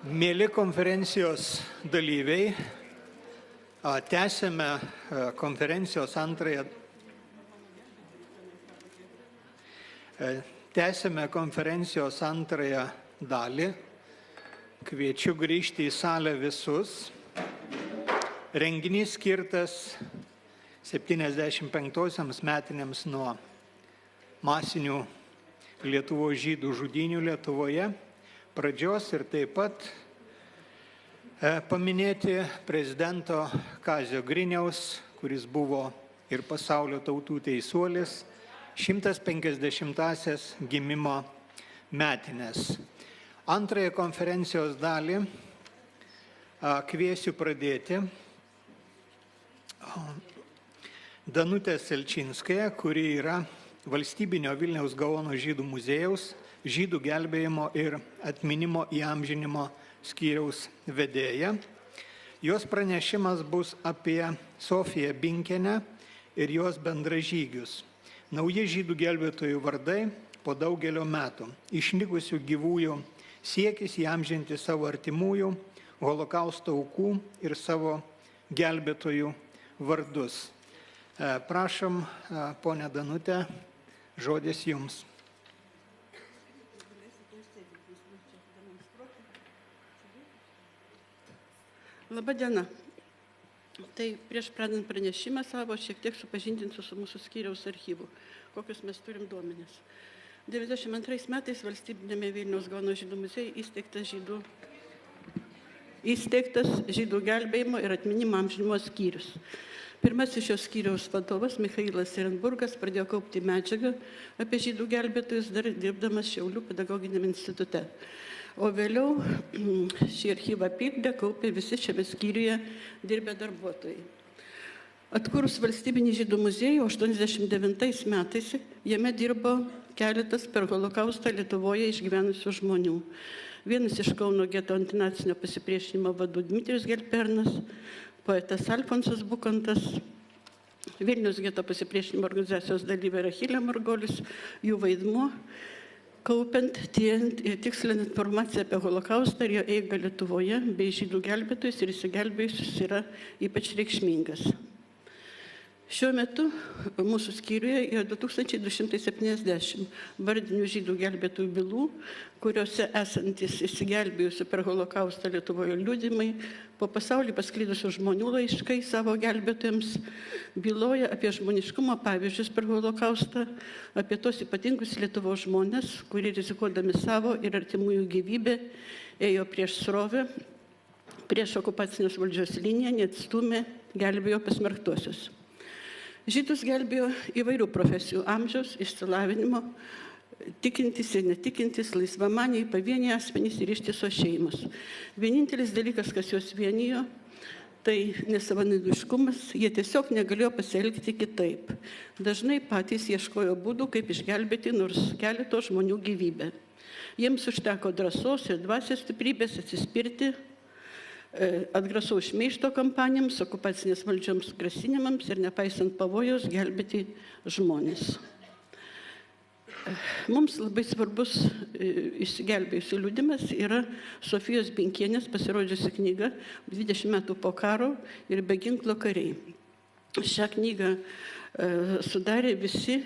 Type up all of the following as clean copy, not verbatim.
Mėly konferencijos dalyviai, tęsėme konferencijos antrąją dalį. Kviečiu grįžti į salę visus. Renginys skirtas 75 metinėms nuo masinių Lietuvos žydų žudynių Lietuvoje pradžios ir taip pat paminėti prezidento Kazio Griniaus, kuris buvo ir pasaulio tautų teisuolis, 150-asias gimimo metinės. Antrąją konferencijos dalį kviesiu pradėti Danutę Selčinskają, kuri yra Valstybinio Vilniaus Gaono žydų muziejaus žydų gelbėjimo ir atminimo įamžinimo skyriaus vedėja. Jos pranešimas bus apie Sofiją Binkienę ir jos bendražygius. Nauji žydų gelbėtojų vardai po daugelio metų. Išnykusių gyvųjų siekis įamžinti savo artimųjų, holokausto aukų ir savo gelbėtojų vardus. Prašom, ponia Danutė, žodis jums. Labadiena. Tai prieš pradant pranešimą savo šiek tiek supažindinsiu su mūsų skyriaus archyvu, kokius mes turim duomenis. 92 metais Valstybinėme Vilniaus Gaono žydų muziejuje įsteigtas žydų gelbėjimo ir atminimo amžinimo skyrius. Pirmasis šios skyriaus vadovas Michailas Ehrenburgas pradėjo kaupti medžiagą apie žydų gelbėtojus dar dirbdamas Šiaulių pedagoginiame institute. O vėliau šį archyvą pildė, kaupė visi šiame skyriuje dirbę darbuotojai. Atkūrus Valstybinį žydų muziejų 89 metais jame dirbo keletas per holokaustą Lietuvoje išgyvenusių žmonių. Vienas iš Kauno geto antinacinio pasipriešinimo vadų Dmitrijus Gelpernas, poetas Alfonsas Bukantas, Vilniaus geto pasipriešinimo organizacijos dalyvė Rachilė Margolis, jų vaidmuo kaupiant, tiriant ir tikslinant informaciją apie holokaustą ir jo eigą Lietuvoje bei žydų gelbėtojus ir išsigelbėjusius yra ypač reikšmingas. Šiuo metu mūsų skyriuje yra 2270 vardinių žydų gelbėtojų bylų, kuriuose esantis išsigelbėjusių per holokaustą Lietuvoje liudijimai, po pasaulį pasklidusių žmonių laiškai savo gelbėtojams byloja apie žmoniškumo pavyzdžius per holokaustą, apie tos ypatingus Lietuvos žmonės, kurie rizikuodami savo ir artimųjų gyvybę ėjo prieš srovę, prieš okupacinės valdžios liniją, neatstūmė, gelbėjo pasmerktuosius. Žydus gelbėjo įvairių profesijų amžiaus, išsilavinimo, tikintis ir netikintis, laisvamaniai, pavieniai asmenys ir ištisos šeimos. Vienintelis dalykas, kas juos vienijo, tai nesavanaudiškumas, jie tiesiog negalėjo pasielgti kitaip. Dažnai patys ieškojo būdų, kaip išgelbėti nors keleto žmonių gyvybę. Jiems užteko drąsos ir dvasios stiprybės atsispirti atgrasaus šmeižto kampanijoms, okupacinės valdžioms grasinimams ir nepaisant pavojaus gelbėti žmonės. Mums labai svarbus išsigelbėjusių liudijimas yra Sofijos Binkienės pasirodžiusi knyga 20 metų po karo ir be ginklo kariai. Šią knygą sudarė visi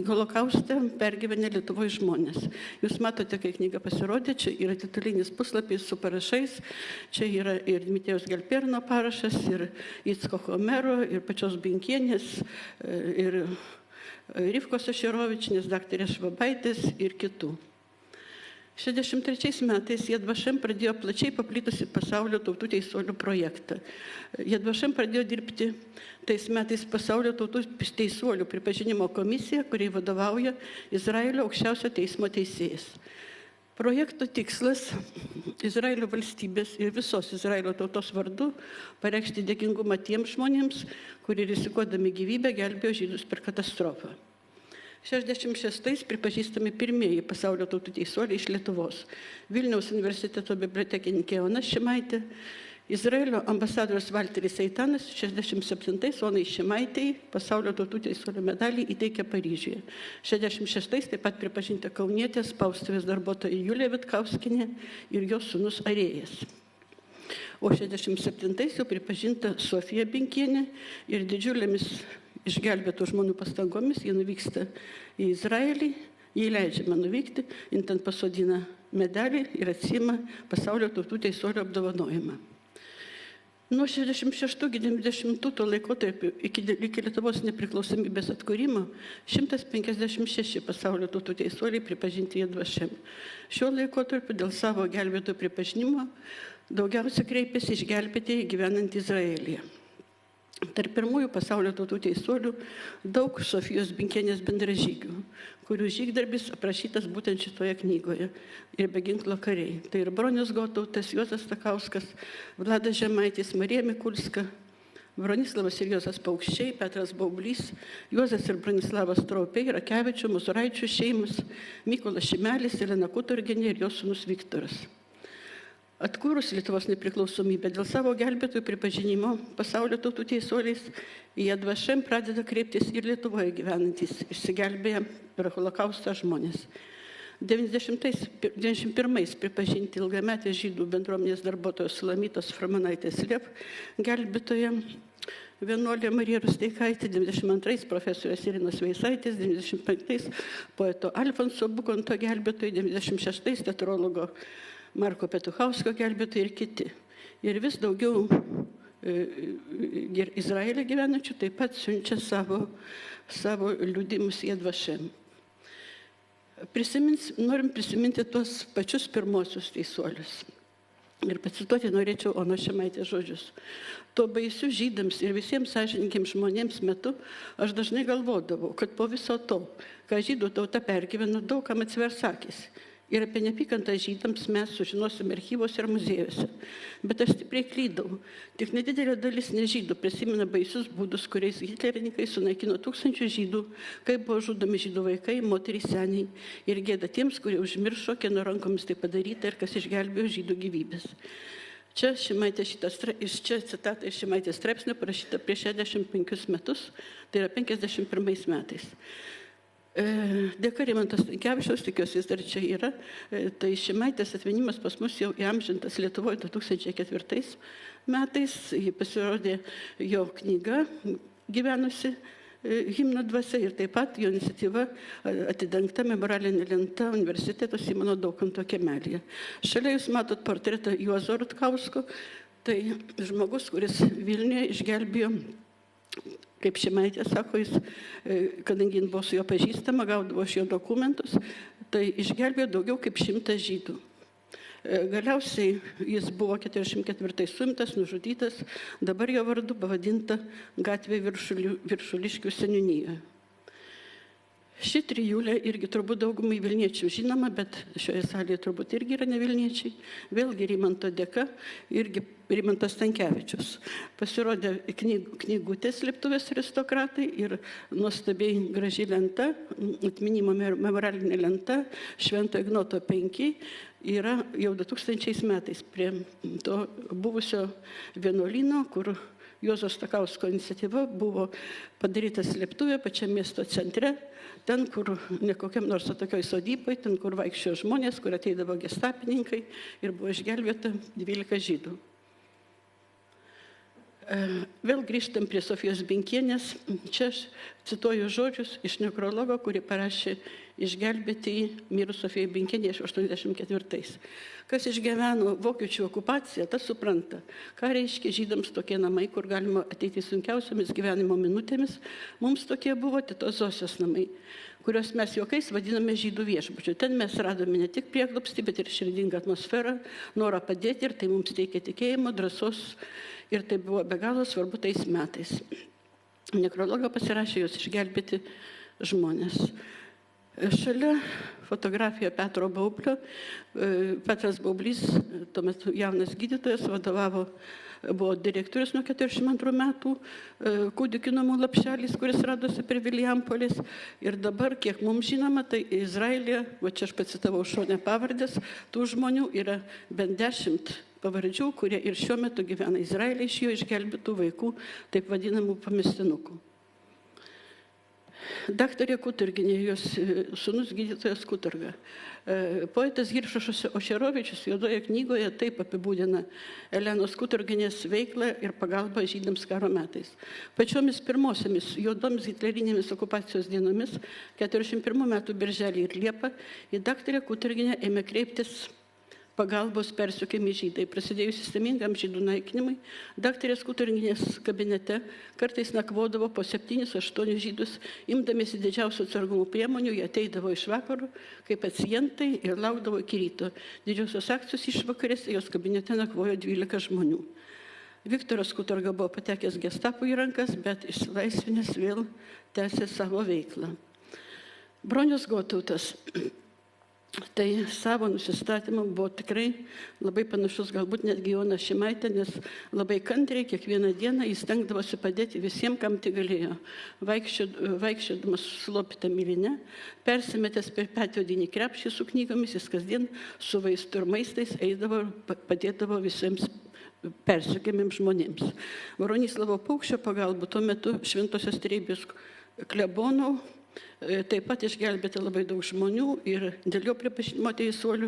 holokaustą pergyvenę Lietuvoje žmonės. Jūs matote, kai knyga pasirodė, čia yra titulinis puslapis su parašais, čia yra ir Dmitrijaus Gelperno parašas, ir Icchoko Homero, ir pačios Binkienės, ir Rivkos Ašerovičienės, daktarės Švabaitės ir kitų. 63 metais Yad Vashem pradėjo plačiai paplitusi pasaulio tautų teisuolių projektą. Yad Vashem pradėjo dirbti tais metais pasaulio tautų teisuolių pripažinimo komisija, kuriai vadovauja Izraelio aukščiausio teismo teisėjas. Projekto tikslas Izraelio valstybės ir visos Izraelio tautos vardu pareikšti dėkingumą tiems žmonėms, kurie rizikuodami gyvybę gelbėjo žydus per katastrofą. 66 pripažįstami pirmieji pasaulio tautų teisuoliai iš Lietuvos. Vilniaus universiteto bibliotekininkė Ona Šimaitė, Izraelio ambasadorius Valteris Eitanas 67-ais Onai Šimaitei pasaulio tautų teisuolio medalį įteikė Paryžiuje. 66-ais taip pat pripažinta kaunietė spaustuvės darbuotoja Julija Vitkauskienė ir jos sūnus Arėjas. O 67-ais jau pripažinta Sofija Binkienė ir didžiulėmis išgelbėtų žmonių pastangomis jie nuvyksta į Izraelį, jai leidžiama nuvykti, jin ten pasodina medalį ir atsiima pasaulio tautų teisuolio apdovanojimą. Nuo 66 iki 90 laikotarpiu iki Lietuvos nepriklausomybės atkūrimo 156 pasaulio tautų teisuoliai pripažinti Jad Vašem. Šiuo laikotarpiu dėl savo gelbėtojų pripažinimo daugiausia kreipėsi išgelbėtieji gyvenant Izraelyje. Tarp pirmųjų pasaulio tautų teisuolių daug Sofijos Binkienės bendražygių, kurių žygdarbis aprašytas būtent šitoje knygoje ir Be ginklo kariai. Tai ir Bronius Gotautas, Juozas Stakauskas, Vladas Žemaitis, Marija Mikulska, Bronislavas ir Juozas Paukščiai, Petras Baublys, Juozas ir Bronislavas Traupiai, Rakevičių, Muzuraičių šeimas, Mykolas Šimelis, Elena Kuturgienė ir jos sūnus Viktoras. Atkūrus Lietuvos nepriklausomybę dėl savo gelbėtojų pripažinimo pasaulio tautų teisuoliais, į Jad Vašem pradeda kreiptis ir Lietuvoje gyvenantys, išsigelbėję per holokaustą žmonės. 91-ais pripažinti ilgametės žydų bendruomenės darbuotojos Sulamitos Framanaitės Liev gelbėtoja vienuolė Marija Rusteikaitė, 92-ais profesorės Irinos Veisaitės, 95-ais poeto Alfonso Bukonto gelbėtojai, 96-ais teatrologo Marko Petuchausko gelbėtojai ir kiti. Ir vis daugiau Izraelio gyvenančių taip pat siunčia savo liudimus Jad Vašem. Norim prisiminti tuos pačius pirmosius teisuolius. Ir pacituoti norėčiau Onos Šimaitės žodžius. Tuo baisiu žydams ir visiems sąžiningiems žmonėms metu aš dažnai galvodavau, kad po viso to, ką žydų tauta pergyveno, daug kam atsivers akys. Ir apie neapykantą žydams mes sužinosim archyvose ir muziejuose. Bet aš stipriai klydau. Tik nedidelė dalis nežydų prisimena baisius būdus, kuriais hitlerininkai sunaikino tūkstančių žydų, kaip buvo žudomi žydų vaikai, moterys, seniai. Ir gėda tiems, kurie užmiršo, kieno rankomis tai padaryta ir kas išgelbėjo žydų gyvybės. Čia citata iš Šimaitės straipsnio parašyta prieš 65 metus, tai yra 51 metais. Dėka Rimanto Stankevičiaus, tikiuosi jis dar čia yra, tai Šimaitės atminimas pas mus jau įamžintas Lietuvoje 2004 metais. Ji pasirodė jo knyga gyvenusi himno dvasia ir taip pat jo iniciatyva atidengta memoralinė lenta Universiteto Simono Daukanto kiemelyje. Šalia jūs matot portretą Juozo Rutkausko, tai žmogus, kuris Vilniuje išgelbėjo, kaip Šimaitė sako, jis, kadangi jin buvo su jo pažįstama, gaudavo iš jo dokumentus, tai išgelbėjo daugiau kaip 100 žydų. Galiausiai jis buvo 44 suimtas, nužudytas, dabar jo vardu pavadinta gatvė Viršuliškių seniūnijoje. Ši trijulė irgi turbūt daugumai Vilniečių žinoma, bet šioje salėje turbūt irgi yra ne Vilniečiai. Vėlgi Rimanto dėka, irgi Rimantas Stankevičius. Pasirodė knygutės Slėptuvės aristokratai ir nuostabiai graži lenta, atminimo memoralinė lenta, Švento Ignoto 5, yra jau 2000 metais prie to buvusio vienuolyno, kur Juozo Stakausko iniciatyva buvo padaryta slėptuvė pačiam miesto centre, ten, kur ne kokiam nors tokioj sodybai, ten, kur vaikščiojo žmonės, kur ateidavo gestapininkai ir buvo išgelbėta 12 žydų. Vėl grįžtam prie Sofijos Binkienės. Čia aš cituoju žodžius iš nekrologo, kurį parašė išgelbėtieji mirus Sofijai Binkienei 84. Kas išgyveno vokiečių okupaciją, tas supranta, ką reiškia žydams tokie namai, kur galima ateiti sunkiausiomis gyvenimo minutėmis. Mums tokie buvo tetos Zosės namai, kuriuos mes juokais vadiname žydų viešbučiu. Ten mes radome ne tik prieglobstį, bet ir širdingą atmosferą, norą padėti ir tai mums teikia tikėjimo, drąsos. Ir tai buvo be galo svarbu tais metais. Nekrologą pasirašė jos išgelbėti žmonės. Šalia fotografija Petro Baublio. Petras Baublys, tuo metu jaunas gydytojas, vadovavo buvo direktorius nuo 42 metų, kūdikių namų Lapšelis, kuris radosi prie Vilijampolės. Ir dabar, kiek mums žinoma, tai Izraelyje, va čia aš pacitavau šonę pavardės, tų žmonių yra bent 10 pavardžių, kurie ir šiuo metu gyvena Izraelyje, iš jo išgelbėtų vaikų, taip vadinamų pamestinukų. Daktarė Kuturginė, jos sūnus gydytojas Kuturga. Poetas Giršas Ošerovičius juodoje knygoje taip apibūdina Elenos Kuturginės veiklą ir pagalbą žydams karo metais. Pačiomis pirmosiomis juodomis hitlerinėmis okupacijos dienomis, 41 metų birželį ir liepą, į daktarę Kuturginę ėmė kreiptis pagalbos persekiojami žydai. Prasidėjus sistemingam žydų naikinimui, daktarės Kuturginės kabinete kartais nakvodavo po 7-8 žydus, imdamiesi didžiausių atsargumo priemonių, jie ateidavo iš vakarų kaip pacientai ir laukdavo iki ryto. Didžiosios akcijos išvakarės jos kabinete nakvojo 12 žmonių. Viktoras Kuturga buvo patekęs Gestapo į rankas, bet išsilaisvinęs vėl tęsė savo veiklą. Bronius Gotautas. Tai savo nusistatymą buvo tikrai labai panašus, galbūt netgi Joną Šimaitę, nes labai kantriai kiekvieną dieną jis stengdavosi padėti visiems, kam tai galėjo. Vaikščiodamas sulopytą milinę, persimetęs per petį krepšį su knygomis, jis kasdien su vaistu ir maistais eidavo ir padėdavo visiems persekiojamiems žmonėms. Bronislovo Paukščio pagalba tuo metu Šventosios Trejybės klebono taip pat išgelbėti labai daug žmonių ir dėl jo pripažinimo teisuolių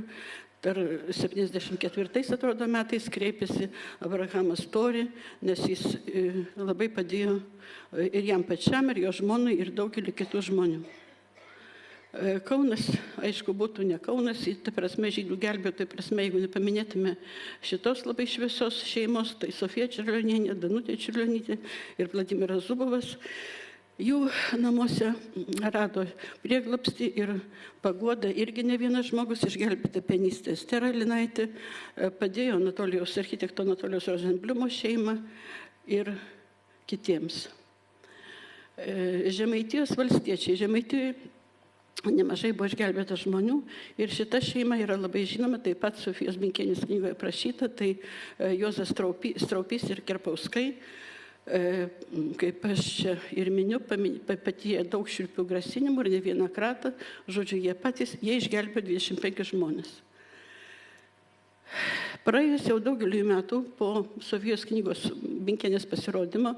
dar 74 atrodo metais kreipėsi Abrahamas Tori, nes jis labai padėjo ir jam pačiam, ir jo žmonai, ir daugelį kitų žmonių. Kaunas, aišku, būtų ne Kaunas, ta prasme, žydų gelbėtojų prasme, jeigu nepaminėtume šitos labai šviesios šeimos, tai Sofija Čiurlionienė, Danutė Čiurlionytė ir Vladimiras Zubovas. Jų namuose rado prieglobstį ir paguodą irgi ne vienas žmogus, išgelbėta pianistė Estera Linaitė, padėjo architekto Anatolijaus Rozenbliumo šeimą ir kitiems. Žemaitijos valstiečiai. Žemaitijoje nemažai buvo išgelbėta žmonių ir šita šeima yra labai žinoma, taip pat Sofijos Binkienės knygoje aprašyta, tai Juozas Straupys ir Kerpauskai. Kaip aš čia ir miniu, patyrė daug šiurpių grasinimų ir ne vieną kratą, žodžiu, jie išgelbėjo 25 žmonės. Praėjus jau daugelį metų po Sofijos knygos Binkienės pasirodymo,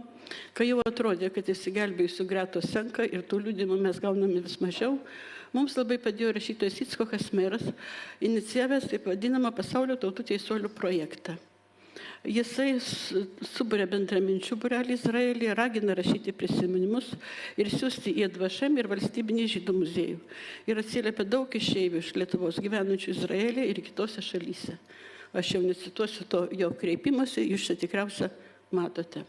kai jau atrodė, kad išsigelbėjusių gretos senka ir tų liudimų mes gauname vis mažiau, mums labai padėjo rašytojas Icchokas Meras, inicijavęs taip vadinamą Pasaulio tautų teisuolių projektą. Jisai suburia bendraminčių būrelį Izraelyje, ragina rašyti prisiminimus ir siųsti į Advašem ir valstybinį žydų muziejų. Ir atsiliepia daug išeivių iš Lietuvos gyvenančių Izraelyje ir kitose šalyse. Aš jau necituosiu to jo kreipimosi, jūs čia tikriausia matote.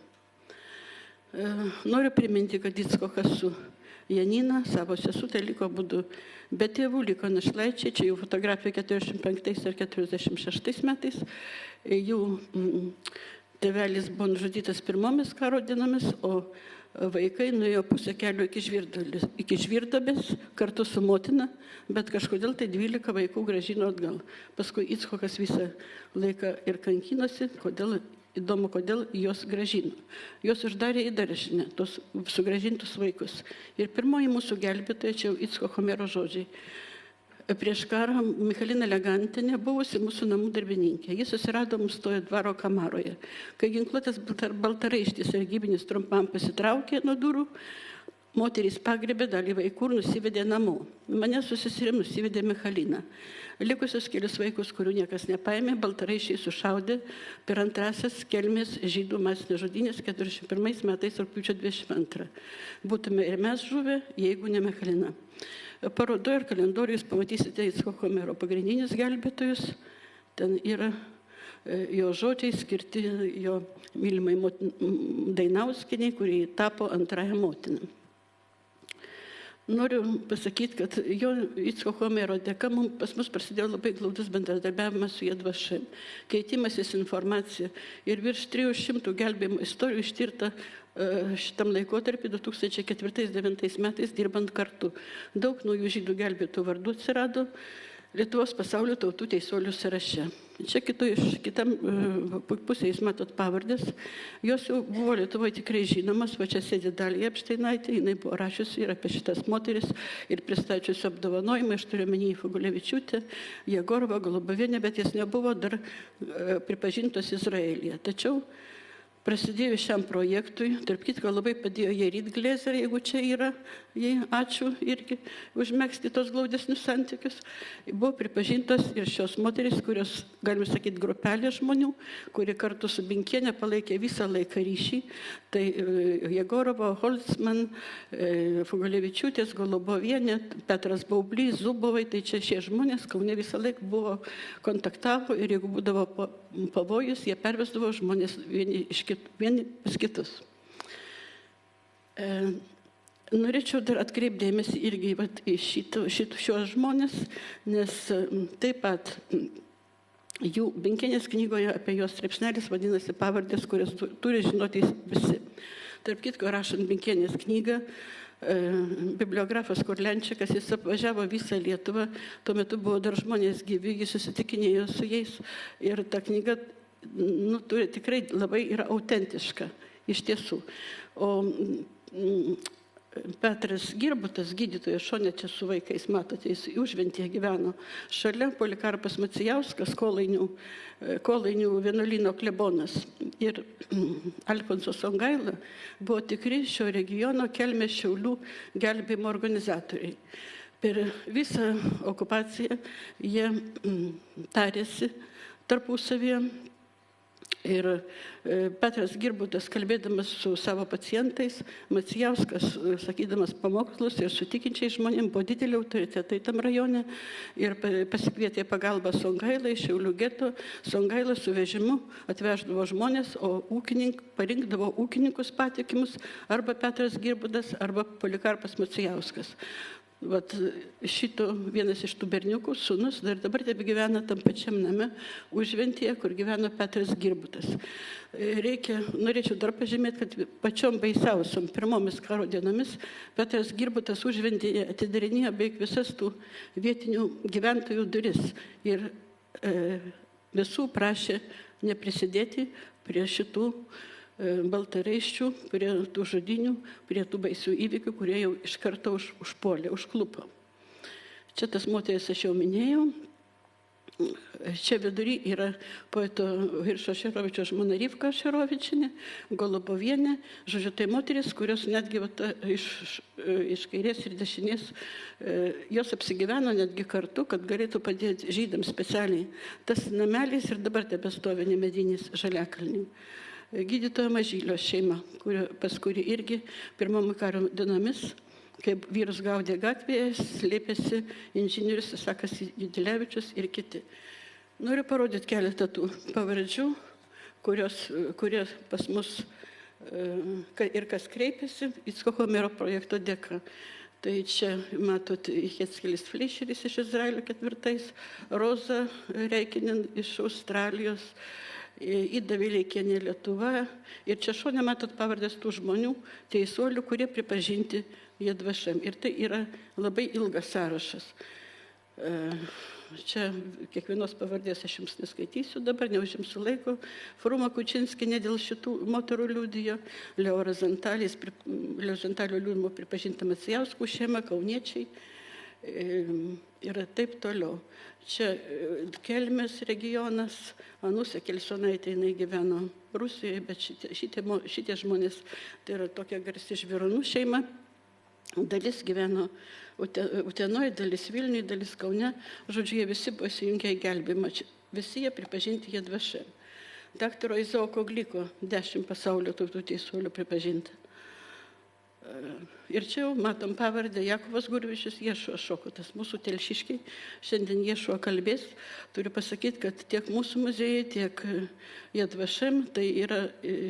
Noriu priminti, kad Icchokas su Janina, savo sesutė, liko būdu be tėvų, liko našlaičiai, čia jų fotografija 45 ir 46 metais. Jų tėvelis buvo nužudytas pirmomis karo dienomis, o vaikai nuėjo pusę kelio iki Žvirdobės kartu su motina, bet kažkodėl tai 12 vaikų grąžino atgal. Paskui Icchokas visą laiką ir kankinosi, įdomu, kodėl jos grąžino. Jos uždarė į daržinę, tos sugrąžintus vaikus. Ir pirmoji mūsų gelbėtoja, čia jau Icchoko Mero žodžiai. Prieš karą Michalina Legantinė buvusi mūsų namų darbininkė. Jis susirado mus toje dvaro kamaroje. Kai ginkluotas baltaraištis sargybinis trumpam pasitraukė nuo durų, moterys pagrėbė dalį vaikų ir nusivedė namo. Mane susisirim nusivedė Michalina. Likusius kelius vaikus, kurių niekas nepaėmė, baltaraiščiai sušaudė per antrasias Kelmės žydų masinės žudynės 41 metais rugpjūčio 22. Būtume ir mes žuvę, jeigu ne Michalina. Parodoje ir kalendoriuje jūs pamatysite Icchoko Mero pagrindinius gelbėtojus. Ten yra jo žodžiai skirti jo mylimai Dainauskienei, kuri tapo antrąją motiną. Noriu pasakyti, kad jo Icchoko Mero dėka pas mus prasidėjo labai glaudus bendradarbiavimas su Advašem, keitimasis informacija ir virš 300 gelbėjimo istorijų ištirta šitam laikotarpį 2004-2009 metais dirbant kartu. Daug naujų žydų gelbėtojų vardų atsirado Lietuvos pasaulio tautų teisuolių sąraše. Čia kitam pusėje jūs matot pavardės. Jos jau buvo Lietuvoje tikrai žinomas, va čia sėdi Dalija Epšteinaitė, jinai buvo rašiusi ir apie šitas moteris ir pristačiusi apdovanojimą, aš turiu omeny Fugulevičiūtę, Jegorovą, Golubovienę, bet jis nebuvo dar pripažintos Izraelyje. Tačiau prasidėjus šiam projektui, tarp kitko labai padėjo Jerit Glezer, jeigu čia yra, jai ačiū irgi užmegzti tos glaudesnius santykius. Buvo pripažintos ir šios moterys, kurios, galime sakyti, grupelė žmonių, kuri kartu su Binkiene palaikė visą laiką ryšį. Tai Jegorovo, Holtzman, Fugulevičiūtės, Golubovienė, Petras Baublys, Zubovai, tai čia šie žmonės, Kaune visą laiką buvo kontaktavo ir jeigu būdavo pavojus, jie pervesdavo žmonės vieni pas kitus. Norėčiau dar atkreipdėmėsi irgi į šios žmonės, nes taip pat jų Binkienės knygoje apie jos straipsnelis vadinasi pavardės, kurias turi žinoti visi. Tarp kitko, rašant Binkienės knygą, bibliografas Kurlenčikas, jis apvažiavo visą Lietuvą, tuo metu buvo dar žmonės gyvi, jis susitikinėjo su jais ir ta knyga turi tikrai labai yra autentiška, iš tiesų. O Petras Girbutas, gydytojas šone čia su vaikais, matote, jis Užventyje gyveno. Šalia Polikarpas Macijauskas, Kolainių vienuolyno klebonas. Ir Alfonsas Songaila buvo tikri šio regiono Kelmės Šiaulių gelbėjimo organizatoriai. Per visą okupaciją jie tarėsi tarpusavyje. Ir Petras Girbutas, kalbėdamas su savo pacientais, Macijauskas, sakydamas pamokslus ir su tikinčiais žmonėms, buvo didelį autoritetą tam rajone ir pasikvietė pagalbą Songailą iš Šiaulių geto. Songailą su vežimu atveždavo žmonės, o parinkdavo ūkininkus patikimus, arba Petras Girbutas, arba Polikarpas Macijauskas. Vat šito vienas iš tų berniukų, sūnus, dar dabar taip gyvena tam pačiam name Užventyje, kur gyveno Petras Girbutas. Norėčiau dar pažymėti, kad pačiom baisiausiom pirmomis karo dienomis Petras Girbutas Užventyje atidarinėjo beveik visas tų vietinių gyventojų duris ir visų prašė neprisidėti prie šitų baltaraiščių, prie tų žudynių, prie tų baisių įvykių, kurie jau iš karto užpuolė, užklupo. Čia tas moteris aš jau minėjau. Čia vidury yra poeto Hiršo Šerovičio žmona Rivka Šerovičienė, Golubovienė. Žodžiu, tai moteris, kurios netgi iš kairės ir dešinės, jos apsigyveno netgi kartu, kad galėtų padėti žydams specialiai. Tas namelis ir dabar tebestovi nemedinis Žaliakalny. Gydytojo Mažylio šeima, pas kuri irgi pirmom karo dienomis, kaip vyrus gaudė gatvėje, slėpėsi inžinierius Isakas Judelevičius ir kiti. Noriu parodyti keletą tų pavardžių, kurie pas mus ir kas kreipėsi Icchoko Mero projekto dėka. Tai čia matot Hetskelis Fleischeris iš Izraelio 4, Roza Reikinen iš Australijos, Ida Vileikienė Lietuva. Ir čia šone matot pavardės tų žmonių, teisuolių, kurie pripažinti Jadvašem. Ir tai yra labai ilgas sąrašas. Čia kiekvienos pavardės aš jums neskaitysiu dabar, neužimsiu laiko. Fruma Kučinskienė dėl šitų moterų liudijo, Leo Rozantalio liudimo pripažinta Macijauskų šeima, kauniečiai ir taip toliau. Čia Kelmės regionas, Anusė Kelsonaitė, jinai gyveno Rusijoje, bet šitie žmonės, tai yra tokia garsi Žvironų šeima. Dalis gyveno Utenoje, dalis Vilniuje, dalis Kaune. Žodžiu, jie visi pasijungė į gelbėjimą. Visi jie pripažinti Jadvašem. Daktaro Izaoko Gliko 10 pasaulio tautų teisuolių pripažinta. Ir čia jau matom pavardę Jakovas Gurvičius, Ješua Šokutas, mūsų telšiškiai. Šiandien Ješua kalbės. Turiu pasakyti, kad tiek mūsų muziejai, tiek Jadvašem, tai yra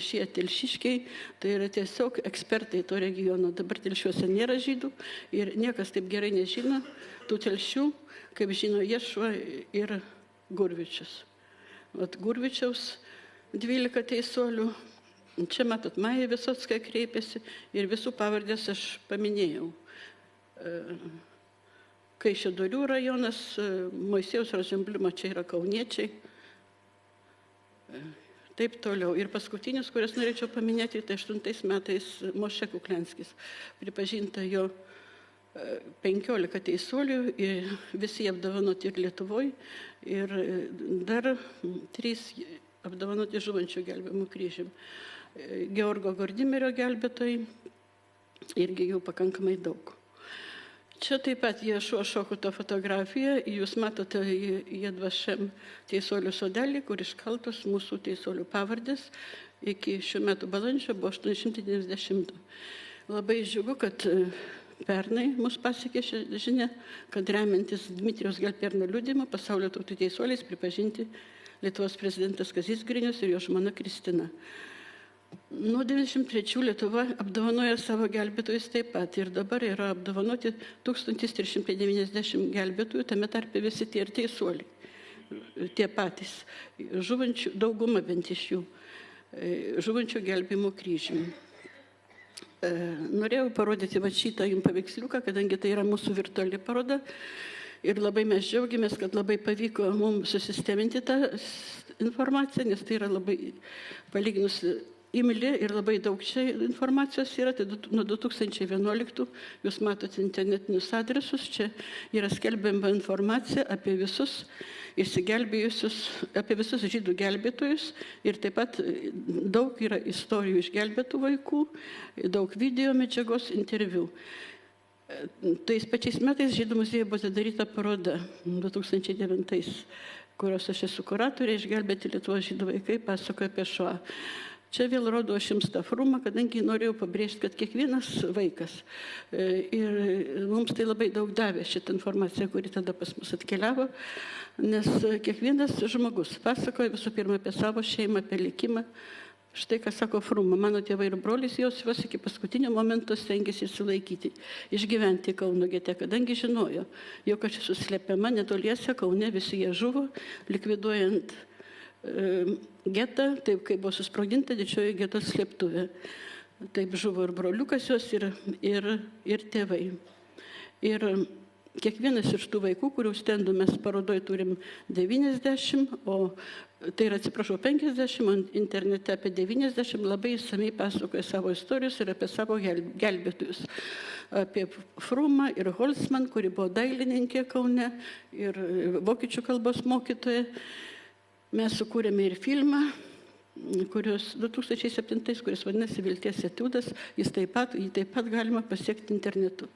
šie telšiškiai, tai yra tiesiog ekspertai to regiono. Dabar telšiuose nėra žydų ir niekas taip gerai nežino tų telšių, kaip žino Ješua ir Gurvičius. Vat Gurvičiaus 12 teisuolių. Čia matot, Maja Visocka kreipėsi ir visų pavardės aš paminėjau. Kaišiadorių rajonas, Moisiejaus Rozenbliumo čia yra kauniečiai. Taip toliau. Ir paskutinis, kurias norėčiau paminėti, tai 8 metais Mošė Kuklianskis. Pripažinta jo 15 teisuolių, visi apdovanoti ir Lietuvoje, ir dar 3 apdovanoti žuvančių gelbėjimo kryžium. Georgo Gordimerio gelbėtojai, irgi jų pakankamai daug. Čia taip pat Ješua Šokuto fotografija, jūs matote Jedvašem teisuolių sodelį, kur iškaltos mūsų teisuolių pavardės. Iki šių metų balandžio buvo 892. Labai džiugu, kad pernai mus pasiekė šią žinią, kad remiantis Dmitrijaus Gelperno liudijimu pasaulio tautų teisuoliais pripažinti Lietuvos prezidentas Kazys Grinius ir jo žmona Kristina. Nuo 1993 Lietuva apdovanoja savo gelbėtojus taip pat ir dabar yra apdovanoti 1390 gelbėtojų, tame tarpe visi tie ir teisuoliai, tie patys, žuvančių, dauguma bent iš jų, žuvančių gelbėjimo kryžiumi. Norėjau parodyti va šitą jums paveiksliuką, kadangi tai yra mūsų virtuali paroda ir labai mes džiaugiamės, kad labai pavyko mums susisteminti tą informaciją, nes tai yra labai palyginus imli ir labai daug čia informacijos yra. Tai nuo 2011 jūs matote internetinius adresus, čia yra skelbiama informacija apie visus išsigelbėjusius, apie visus žydų gelbėtojus ir taip pat daug yra istorijų išgelbėtų vaikų, daug video medžiagos, interviu. Tais pačiais metais Žydų muziejuje buvo atidaryta paroda 2009, kurios aš esu kuratorė, išgelbėti Lietuvos žydų vaikai pasakoja apie Šoą. Čia vėl rodo aš jums tą frumą, kadangi norėjau pabrėžti, kad kiekvienas vaikas, ir mums tai labai daug davė šitą informaciją, kuri tada pas mus atkeliavo, nes kiekvienas žmogus pasakoja visų pirma apie savo šeimą, apie likimą. Štai ką sako fruma, mano tėvai ir brolis Josifas iki paskutinio momento stengiasi išsilaikyti, išgyventi Kauno gete, kadangi žinojo, jog aš esu slepiama netoliese Kaune, visi jie žuvo, likviduojant getą, taip kaip buvo susprogdinta didžioji geto slėptuvė. Taip žuvo ir broliukas jos, ir tėvai. Ir kiekvienas iš tų vaikų, kurių stendų mes parodoje turim 90, o tai yra, atsiprašau, 50, o internete apie 90, labai išsamei pasakoja savo istorijos ir apie savo gelbėtojus. Apie Frumą ir Holzman, kuri buvo dailininkė Kaune ir vokiečių kalbos mokytoja. Mes sukūrėme ir filmą, kurios 2007, kuris vadinasi Vilties etiudas, jį taip pat galima pasiekti internetu.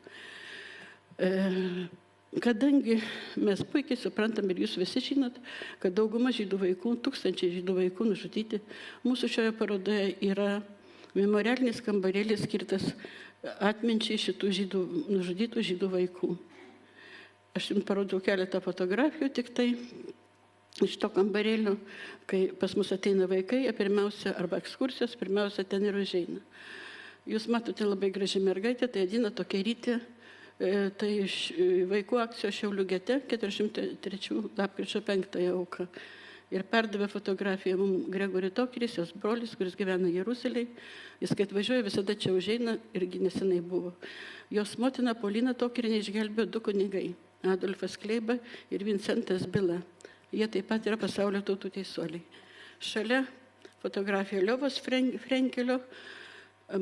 Kadangi mes puikiai suprantam ir jūs visi žinot, kad dauguma žydų vaikų, tūkstančiai žydų vaikų nužudyti, mūsų šioje parodoje yra memorialinis kambarėlis skirtas atminčiai šitų nužudytų žydų vaikų. Aš jums parodau keletą fotografijų tik tai. Iš to kambarėlio, kai pas mus ateina vaikai, pirmiausia, arba ekskursijos, pirmiausia, ten ir užeina. Jūs matote labai graži mergaitė, tai Adina Tokerytė, tai iš vaikų akcijos Šiaulių gete, 403 lapkričio 5 auka. Ir perdavė fotografiją mums Gregori Tokeris, jos brolis, kuris gyvena Jeruzalėje. Jis, kai atvažiuoja, visada čia užeina, irgi nesenai buvo. Jos motina Paulina Tokerienė išgelbėjo 2 kunigai, Adolfas Kleiba ir Vincentas Bila. Jie taip pat yra pasaulio tautų teisuoliai. Šalia fotografija Liovos Frenkelio.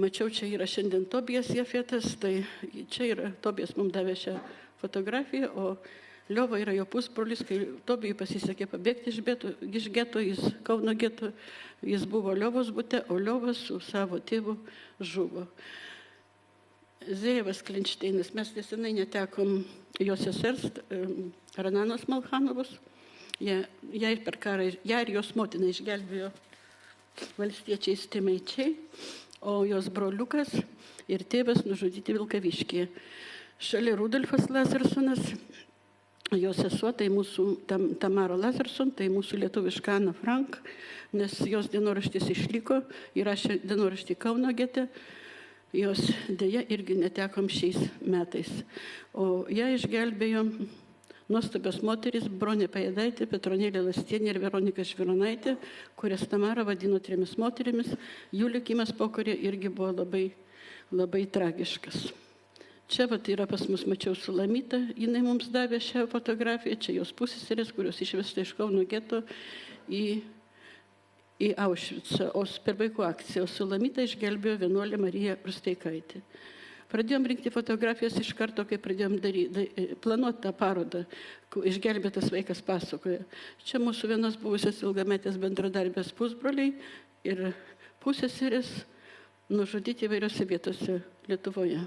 Mačiau, čia yra šiandien Tobijas Jafetas, tai čia yra Tobijas mums davė šią fotografiją, o Liovo yra jo pusbrolis, kai Tobijui pasisekė pabėgti iš geto, jis Kauno geto, jis buvo Liovos bute, o Liovas su savo tėvu žuvo. Zėjevas Klinšteinas, mes nesenai netekom jo sesers Rananos Malchanovos. Jai per karą, ją ir jos motina išgelbėjo valstiečiai Stimaičiai, o jos broliukas ir tėvas nužudyti Vilkaviškyje. Šalia Rudolfas Lazarsonas, jos sesuo, tai mūsų Tamara Lazarson, tai mūsų lietuviška Ana Frank, nes jos dienoraštis išliko, įrašė dienoraštį Kauno gete, jos dėja irgi netekom šiais metais. O ją išgelbėjo nuostabios moterys Bronė Pajedaitė, Petronėlė Lastienė ir Veronika Žvironaitė, kurias Tamara vadino 3 moterimis. Jų likimas pokaryje irgi buvo labai, labai tragiškas. Čia vat yra pas mus, mačiau, Sulamita, jinai mums davė šią fotografiją, čia jos pusseserės, kurios išvesta iš Kauno geto į Aušvicą, o per vaikų akciją, o Sulamita išgelbėjo vienuolę Mariją Rusteikaitę. Pradėjom rinkti fotografijas iš karto, kai pradėjom planuoti tą parodą, išgelbėtas vaikas pasakoja. Čia mūsų vienos buvusios ilgametės bendradarbės pusbroliai ir pusseserės nužudyti įvairiose vietose Lietuvoje.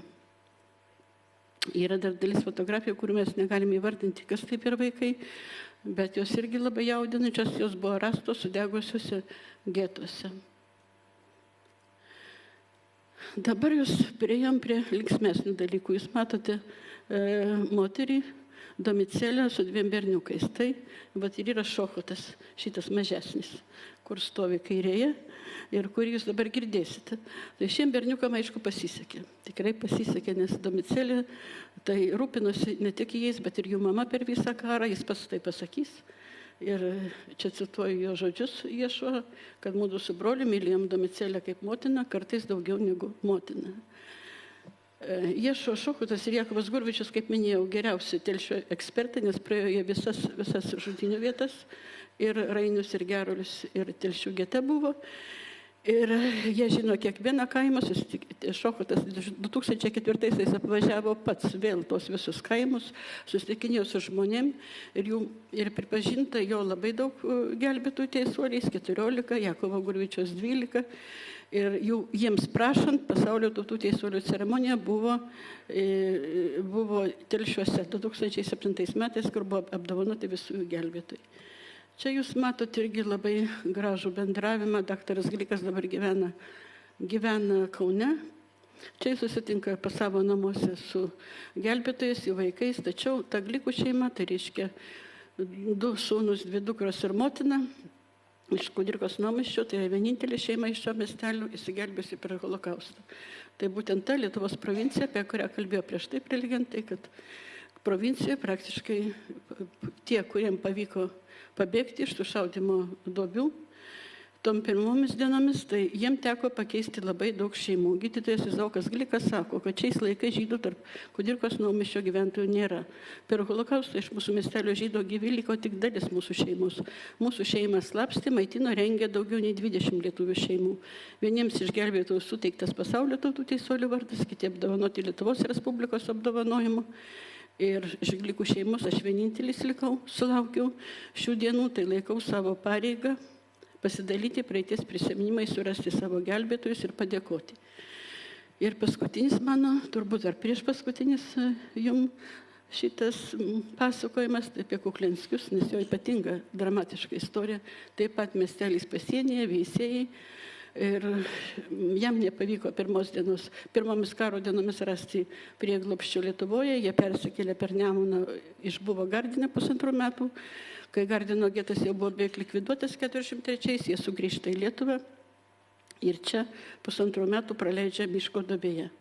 Yra dar dalis fotografijų, kurių mes negalime įvardinti, kas taip yra vaikai, bet jos irgi labai jaudinančios, jos buvo rastos sudegusiuose getuose. Dabar jūs priėjom prie linksmesnių dalykų. Jūs matote moterį Domicelę su 2 berniukais. Tai ir yra Šochutas, šitas mažesnis, kur stovi kairėje ir kurį jūs dabar girdėsite. Tai šiem berniukam, aišku, pasisekė. Tikrai pasisekė, nes Domicelė tai rūpinosi ne tik jais, bet ir jų mama per visą karą, jis pats tai pasakys. Ir čia cituoju jo žodžius Ješua, kad mūdu su broliu mylėjom Domicelę kaip motiną, kartais daugiau negu motiną. Ješua, Šochutas ir Jakubas Gurvičius, kaip minėjau, geriausi Telšių ekspertai, nes praėjo jie visas žudynių vietas, ir Rainius, ir Gerulius, ir Telšių gete buvo. Ir jie žino kiekvieną kaimą, Šochutas 2004-aisiais apvažiavo pats vėl tos visus kaimus, susitikinėjo su žmonėm ir pripažinta jo labai daug gelbėtojų teisuoliais, 14, Jakovo Gurvičiaus 12. Ir jiems prašant, pasaulio tautų teisuolių ceremonija buvo Telšiuose 2007 metais, kur buvo apdovanoti visų gelbėtojai. Čia jūs matote irgi labai gražų bendravimą. Daktaras Glikas dabar gyvena Kaune. Čia jis susitinka pas savo namuose su gelbėtojais, jų vaikais. Tačiau ta Glikų šeima, tai reiškia 2 sūnus, 2 dukros ir motina, iš Kudirkos Naumiesčio, tai yra vienintelė šeima iš šio miestelio įsigelbėjusi per Holokaustą. Tai būtent ta Lietuvos provincija, apie kurią kalbėjo prieš tai prelegentai, kad provincijoje praktiškai tie, kuriems pavyko pabėgti iš tų šaudymo duobių tom pirmomis dienomis, tai jiem teko pakeisti labai daug šeimų. Gydytojas Izaokas Glikas sako, kad šiais laikais žydų tarp Kudirkos Naumiesčio gyventojų nėra. Per Holokaustą iš mūsų miestelio žydų gyvi liko tik dalis mūsų šeimos. Mūsų šeimą slapstė, maitino, rengė daugiau nei 20 lietuvių šeimų. Vieniems išgelbėtojų suteiktas pasaulio tautų teisuolių vardas, kiti apdovanoti Lietuvos Respublikos apdovanojimu. Ir iš Glikų šeimos aš vienintelis sulaukiau šių dienų, tai laikau savo pareigą pasidalyti praeities prisiminimai, surasti savo gelbėtojus ir padėkoti. Ir paskutinis mano, turbūt ar prieš paskutinis jums šitas pasakojimas apie Kuklianskius, nes jo ypatinga dramatiška istorija, taip pat miestelis pasienyje, Veisiejai. Ir jam nepavyko pirmomis karo dienomis rasti prieglobsčio Lietuvoje, jie persikėlė per Nemuną, išbuvo Gardine 1,5 metų, kai Gardino getas jau buvo beveik likviduotas 43-ais, jie sugrįžta į Lietuvą ir čia 1,5 metų praleidžia miško duobėje.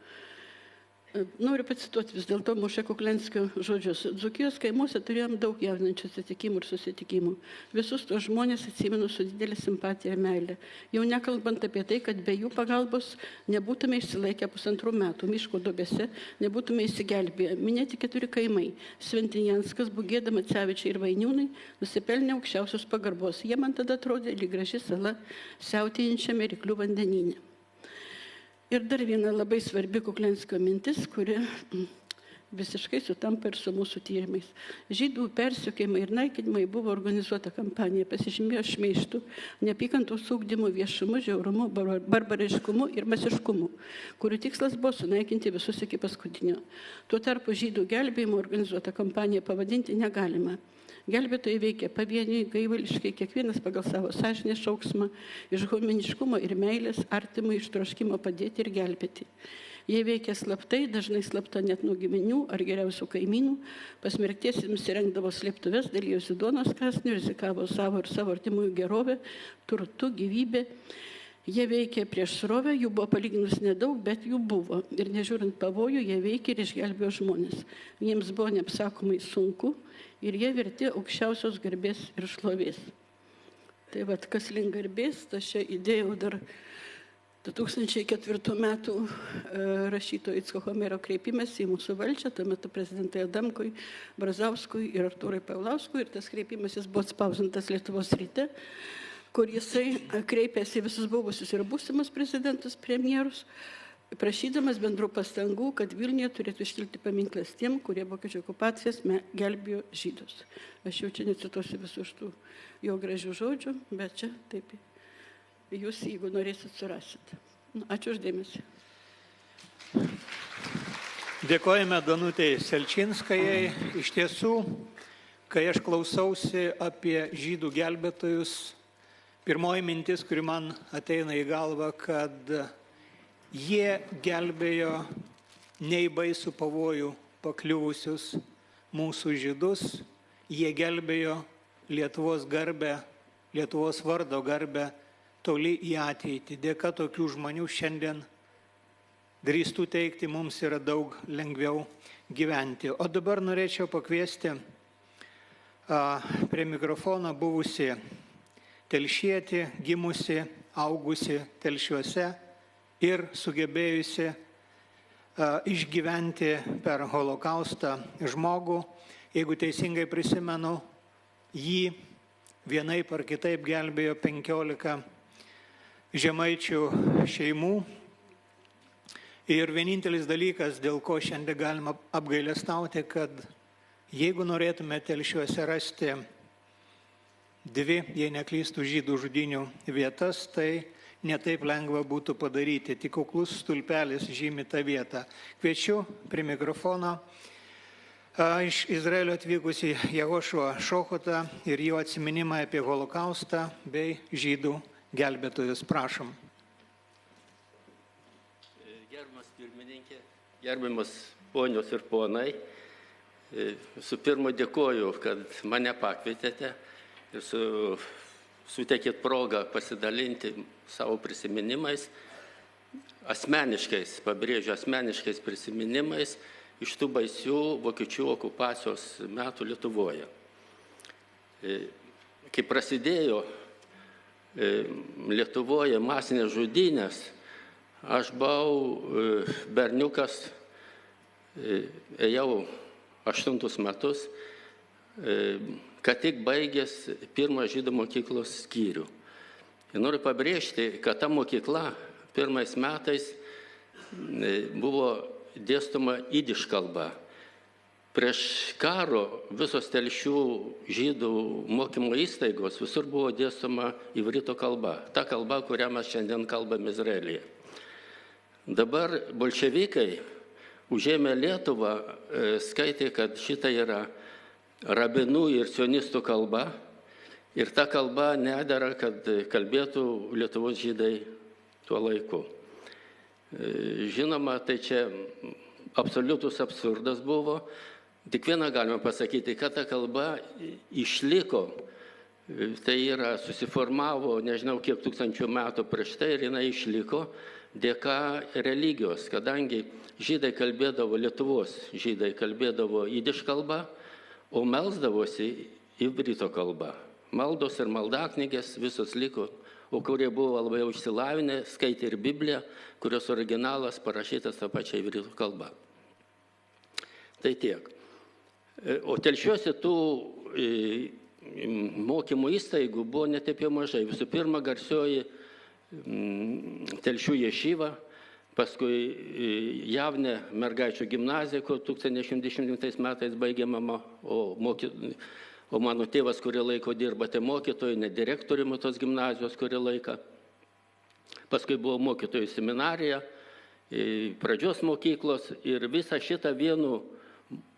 Noriu pacituoti vis dėlto Mošė Kuklianskio žodžius. Dzūkijos kaimuose turėjom daug jaudinančių atsitikimų ir susitikimų. Visus tos žmonės atsimenu su didelė simpatija ir meilė. Jau nekalbant apie tai, kad be jų pagalbos nebūtume išsilaikę 1,5 metų miško duobėse, nebūtume įsigelbėję. Minėti 4 kaimai - Sventinianskas, Bugėda, Macevičiai ir Vainiūnai - nusipelnė aukščiausios pagarbos. Jie man tada atrodė lyg graži sala siautėjančiame Ryklių vandenyne. Ir dar viena labai svarbi Kuklianskio mintis, kuri visiškai sutampa ir su mūsų tyrimais. Žydų persekiojimai ir naikinimai buvo organizuota kampanija, pasižymėjo šmeižtų, neapykantos ugdymu, viešumu, žiaurumu, barbariškumu ir masiškumu, kurių tikslas buvo sunaikinti visus iki paskutinio. Tuo tarpu žydų gelbėjimo organizuotą kampaniją pavadinti negalima. Gelbėtojai veikia pavieniai, gaivališkai, kiekvienas pagal savo sąžinės šauksmą, iš humaniškumo ir meilės artimui iš troškimo padėti ir gelbėti. Jie veikia slaptai, dažnai slapta net nuo giminių ar geriausių kaimynų, pasmerktiesiems įrengdavo slėptuves, dalyjosi duonos kąsniu, rizikavo savo ir savo artimųjų gerovę, turtu, gyvybę. Jie veikė prieš srovę, jų buvo palyginus nedaug, bet jų buvo. Ir nežiūrint pavojų, jie veikė ir išgelbėjo žmonės. Jiems buvo neapsakomai sunku ir jie verti aukščiausios garbės ir šlovės. Tai vat, kas link garbės, tai čia įdėjau dar 2004 metų rašytojo Icko Homero kreipimąsi į mūsų valdžią, tuo metu prezidentai Adamkui, Brazauskui ir Artūrui Paulauskui, ir tas kreipimasis buvo atspausintas Lietuvos Ryte, kur jisai kreipėsi visus buvusius ir būsimus prezidentus, premjerus, prašydamas bendrų pastangų, kad Vilniuje turėtų iškilti paminklas tiem, kurie vokiečių okupacijas gelbėjo žydus. Aš jau čia necituosiu visų tų jo gražių žodžių, bet čia taip. Jūs, jeigu norėsit, surasit. Ačiū už dėmesį. Dėkojame Danutei Selčinskajai. Iš tiesų, kai aš klausausi apie žydų gelbėtojus, pirmoji mintis, kuri man ateina į galvą, kad jie gelbėjo ne į baisų pavojų pakliuvusius mūsų žydus, jie gelbėjo Lietuvos garbę, Lietuvos vardo garbę toli į ateitį. Dėka tokių žmonių šiandien, drįstu teigti, mums yra daug lengviau gyventi. O dabar norėčiau pakviesti prie mikrofono buvusi telšietį, gimusi, augusi Telšiuose ir sugebėjusi išgyventi per holokaustą žmogų. Jeigu teisingai prisimenu, jį vienaip ar kitaip gelbėjo 15 žemaičių šeimų. Ir vienintelis dalykas, dėl ko šiandien galima apgailestauti, kad jeigu norėtume Telšiuose rasti 2, jei neklystų, žydų žudynių vietas, tai netaip lengva būtų padaryti. Tik kuklus stulpelis žymi tą vietą. Kviečiu prie mikrofono iš Izraelio atvykusi Jehošua Šochotą ir jo atsiminimą apie holokaustą bei žydų gelbėtojus. Prašom. Gerbiamas pirmininkė, gerbiamas ponios ir ponai, visų pirma dėkoju, kad mane pakvietėte ir suteikėt progą pasidalinti savo prisiminimais, asmeniškais, pabrėžiu, asmeniškais prisiminimais iš tų baisių vokiečių okupacijos metų Lietuvoje. Kai prasidėjo Lietuvoje masinės žudynės, aš buvau berniukas, ėjau 8 metus, kad tik baigęs pirmą žydų mokyklos skyrių. Ir noriu pabrėžti, kad ta mokykla pirmais metais buvo dėstoma jidiš kalba. Prieš karo visos Telšių žydų mokymo įstaigos visur buvo dėstoma ivrito kalba. Ta kalba, kurią mes šiandien kalbame Izraelyje. Dabar bolševikai užėmę Lietuvą skaitė, kad šita yra rabinų ir sionistų kalba. Ir ta kalba nedera, kad kalbėtų Lietuvos žydai tuo laiku. Žinoma, tai čia absoliutus absurdas buvo. Tik vieną galime pasakyti, kad ta kalba išliko, tai yra susiformavo, nežinau kiek tūkstančių metų prieš tai, ir jinai išliko dėka religijos, kadangi žydai kalbėdavo, Lietuvos žydai kalbėdavo jidiš kalba, o melsdavosi ivrito kalba. Maldos ir maldaknygės visos liko, o kurie buvo labai išsilavinę, skaitė ir Bibliją, kurios originalas parašytas tą pačią ivrito kalbą. Tai tiek. O Telšiuose tų mokymo įstaigų buvo netaip jau mažai. Visų pirma, garsioji Telšių ješiva, paskui Javne mergaičių gimnazija, kur 1910 metais baigė mama, o mano tėvas kurį laiką dirba tai mokytojų, ne direktoriumi tos gimnazijos kurį laiką. Paskui buvo mokytojų seminarija, pradžios mokyklos ir visą šitą vienu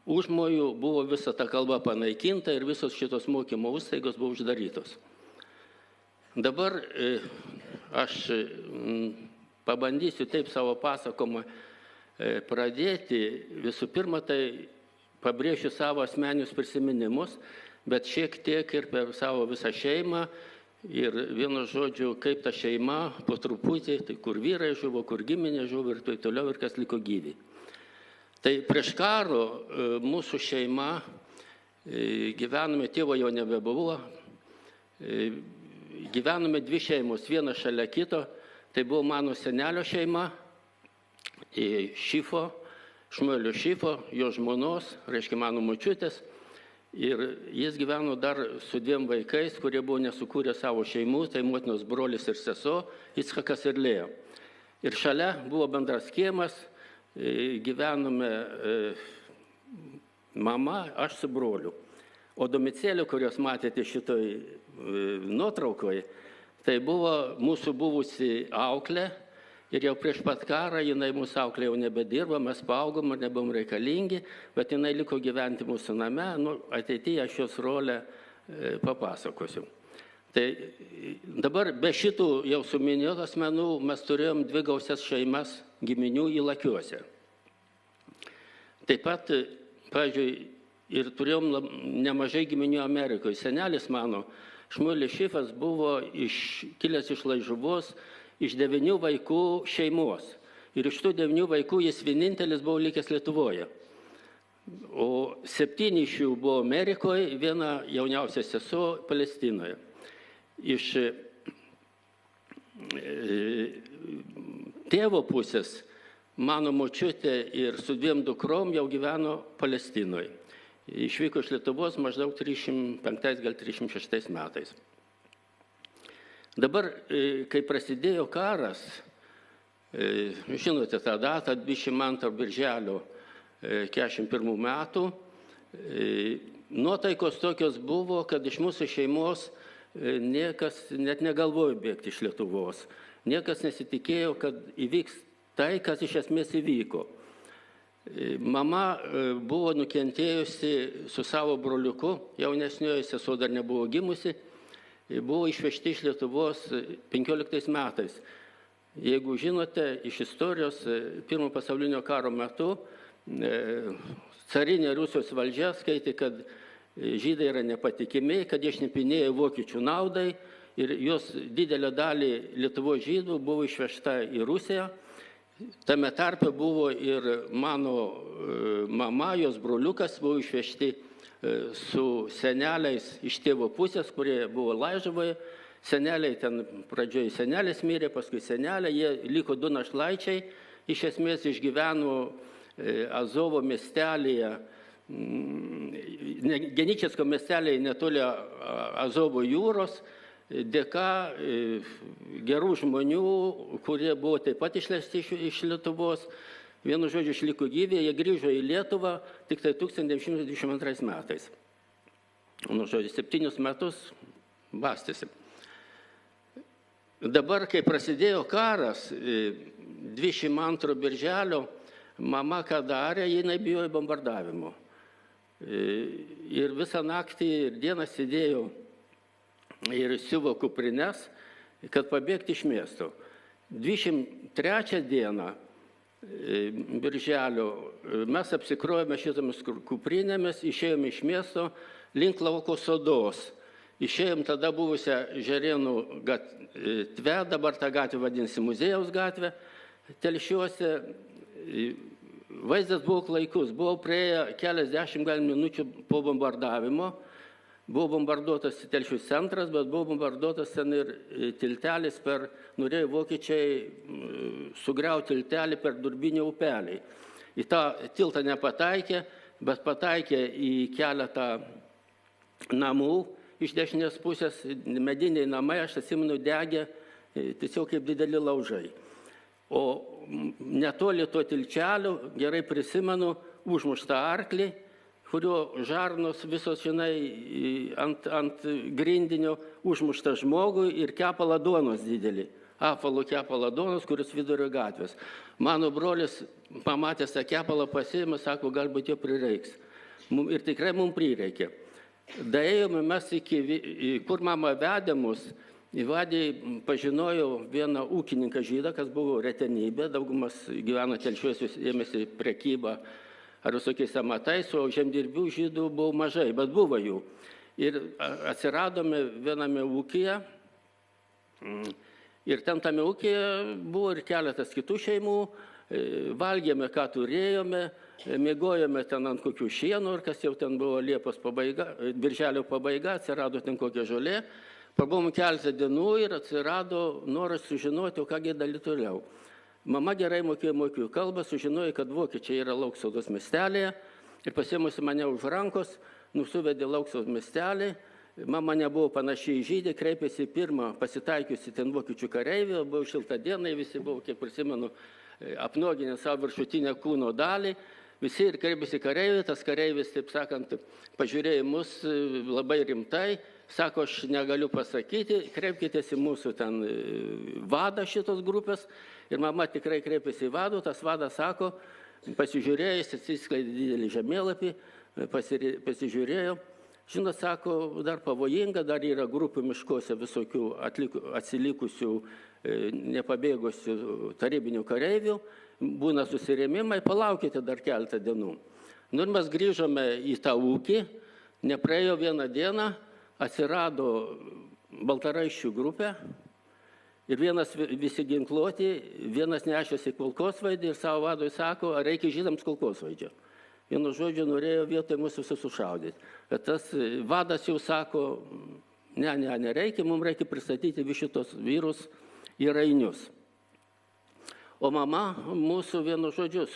užmojų buvo visa ta kalba panaikinta ir visos šitos mokymo įstaigos buvo uždarytos. Dabar aš pabandysiu taip savo pasakomą pradėti. Visų pirma, tai pabrėšiu savo asmeninius prisiminimus, bet šiek tiek ir per savo visą šeimą. Ir vienu žodžiu, kaip ta šeima po truputį, tai kur vyrai žuvo, kur giminė žuvo ir taip toliau, ir kas liko gyvi. Tai prieš karo mūsų šeima, gyvenome, tėvo jau nebebuvo, gyvenome 2 šeimos, viena šalia kito, Tai buvo mano senelio šeima, Šifo, Šmuelio Šifo, jo žmonos, reiškia mano močiutės. Ir jis gyveno dar su 2 vaikais, kurie buvo nesukūrę savo šeimų, tai motinos brolis ir sesuo, Icchakas ir Lėja. Ir šalia buvo bendras kiemas, gyvenome mama, aš su broliu. O domicėlė, kurios matėte šitoj nuotraukoje, tai buvo mūsų buvusi auklė. Ir jau prieš pat karą jinai mūsų auklė jau nebedirba, mes paaugom ir nebuvom reikalingi, bet jinai liko gyventi mūsų name, ateityje aš jos rolę papasakosiu. Tai dabar be šitų jau suminėtų asmenų mes turėjom 2 gausias šeimas giminių Įlakiuose. Taip pat, pavyzdžiui, ir turėjom nemažai giminių Amerikoje. Senelis mano, Šmuelis Šifas buvo kilęs iš Laižuvos, iš 9 vaikų šeimos. Ir iš tų 9 vaikų jis vienintelis buvo likęs Lietuvoje. O 7 iš jų buvo Amerikoje, 1 jauniausia sesuo Palestinoje. Iš tėvo pusės mano močiutė ir su 2 dukrom jau gyveno Palestinoje. Išvyko iš Lietuvos maždaug 305, gal 306 metais. Dabar, kai prasidėjo karas, žinote tą datą, 22 birželio 41 metų, nuotaikos tokios buvo, kad iš mūsų šeimos niekas net negalvojo bėgti iš Lietuvos. Niekas nesitikėjo, kad įvyks tai, kas iš esmės įvyko. Mama buvo nukentėjusi su savo broliuku, jaunesnioji sesuo dar nebuvo gimusi, buvo išvežti iš Lietuvos 15 metais. Jeigu žinote, iš istorijos, 1 pasaulinio karo metu carinė Rusijos valdžia skaitė, kad žydai yra nepatikimi, kad jie šnipinėjo vokiečių naudai ir jos didelę dalį Lietuvos žydų buvo išvežta į Rusiją. Tame tarpe buvo ir mano mama, jos broliukas buvo išvežti su seneliais iš tėvo pusės, kurie buvo Laižuvoje. Seneliai ten pradžioje senelis mirė, paskui senelė, jie liko 2 našlaičiai, iš esmės išgyveno Azovo miestelėje, Geničesko miestelėje netoli Azovo jūros, dėka gerų žmonių, kurie buvo taip pat išleisti iš Lietuvos. Vienu žodžiu, išliko gyvi, jie grįžo į Lietuvą tik tai 1922 metais. Nu, žodžiu, 7 metus bastėsi. Dabar, kai prasidėjo karas, 22 birželio, mama ką darė, jinai bijojo bombardavimo. Ir visą naktį ir dieną sėdėjo ir siuvo kuprines, kad pabėgti iš miesto. 23 dieną birželio mes apsikrovėme šitomis kuprinėmis, išėjome iš miesto link Lauko sodos. Išėjom tada buvusią Žerėnų gatvę, dabar tą gatvę vadinasi Muziejaus gatvę, Telšiuose. Vaizdas buvo klaikus, buvo praėję keliasdešimt gal minučių po bombardavimo. Buvo bombarduotas Telšių centras, bet buvo bombarduotas ten ir tiltelis norėjo vokiečiai sugriauti tiltelį per Durbinio upelį. Į tą tiltą nepataikė, bet pataikė į keletą namų iš dešinės pusės, mediniai namai, aš atsimenu, degė tiesiog kaip dideli laužai. O netoli to tilčelio, gerai prisimenu, užmuštą arklį, kurio žarnos visos, žinai, ant grindinio užmuštą žmogų ir kepalą duonos didelį. Apvalų kepalą duonos, kuris vidurio gatvės. Mano brolis, pamatęs tą kepalą, pasiėmė, sako, galbūt jo prireiks. Ir tikrai mums prireikė. Daėjome mes kur mama vedė mus, įvadį pažinojau vieną ūkininką žydą, kas buvo retenybė, daugumas gyveno Telšiuose, ėmėsi prekybą ar visokiais amatais, o žemdirbių žydų buvo mažai, bet buvo jų. Ir atsiradome viename ūkyje, ir ten tame ūkyje buvo ir keletas kitų šeimų, valgėme, ką turėjome, mėgojome ten ant kokių šienų, ir kas jau ten buvo Liepos pabaiga, Birželio pabaiga, atsirado ten kokia žolė. Pabuvom keletą dienų ir atsirado noras sužinoti, o kągi daryti toliau. Mama gerai mokėjo mokių kalbą, sužinojo, kad vokiečiai yra Lauksaudos miestelėje ir pasiemusi mane už rankos, nusuvedė Lauksaudos miestelį. Mama nebuvo panašiai į žydį, kreipėsi į pirmą pasitaikiusi ten vokiečių kareivį, buvo šilta diena, visi buvo, kiek prisimenu, apnuoginę savo viršutinę kūno dalį. Visi ir kreipėsi kareivį, tas kareivis, taip sakant, pažiūrėjo mus labai rimtai, sako, aš negaliu pasakyti, kreipkitės į mūsų ten vadą šitos grupės. Ir mama tikrai kreipėsi į vadų, tas vadas sako, pasižiūrėjęs, atsiskleidė didelį žemėlapį, pasižiūrėjo. Žinot, sako, dar pavojinga, dar yra grupių miškuose visokių atsilikusių, nepabėgusių tarybinių kareivių, būna susirėmimai, palaukite dar keletą dienų. Nu ir mes grįžome į tą ūkį, nepraėjo vieną dieną, atsirado baltaraiščių grupė ir vienas visi ginkluoti, vienas nešėsi kulkosvaidį ir savo vadui sako, ar reikia žydams kulkosvaidžio. Vienu žodžiu, norėjo vietoj mūsų visus sušaudyti. Bet tas vadas jau sako, nereikia, mums reikia pristatyti šitos vyrus į Rainius. O mama mūsų, vienu žodžiu,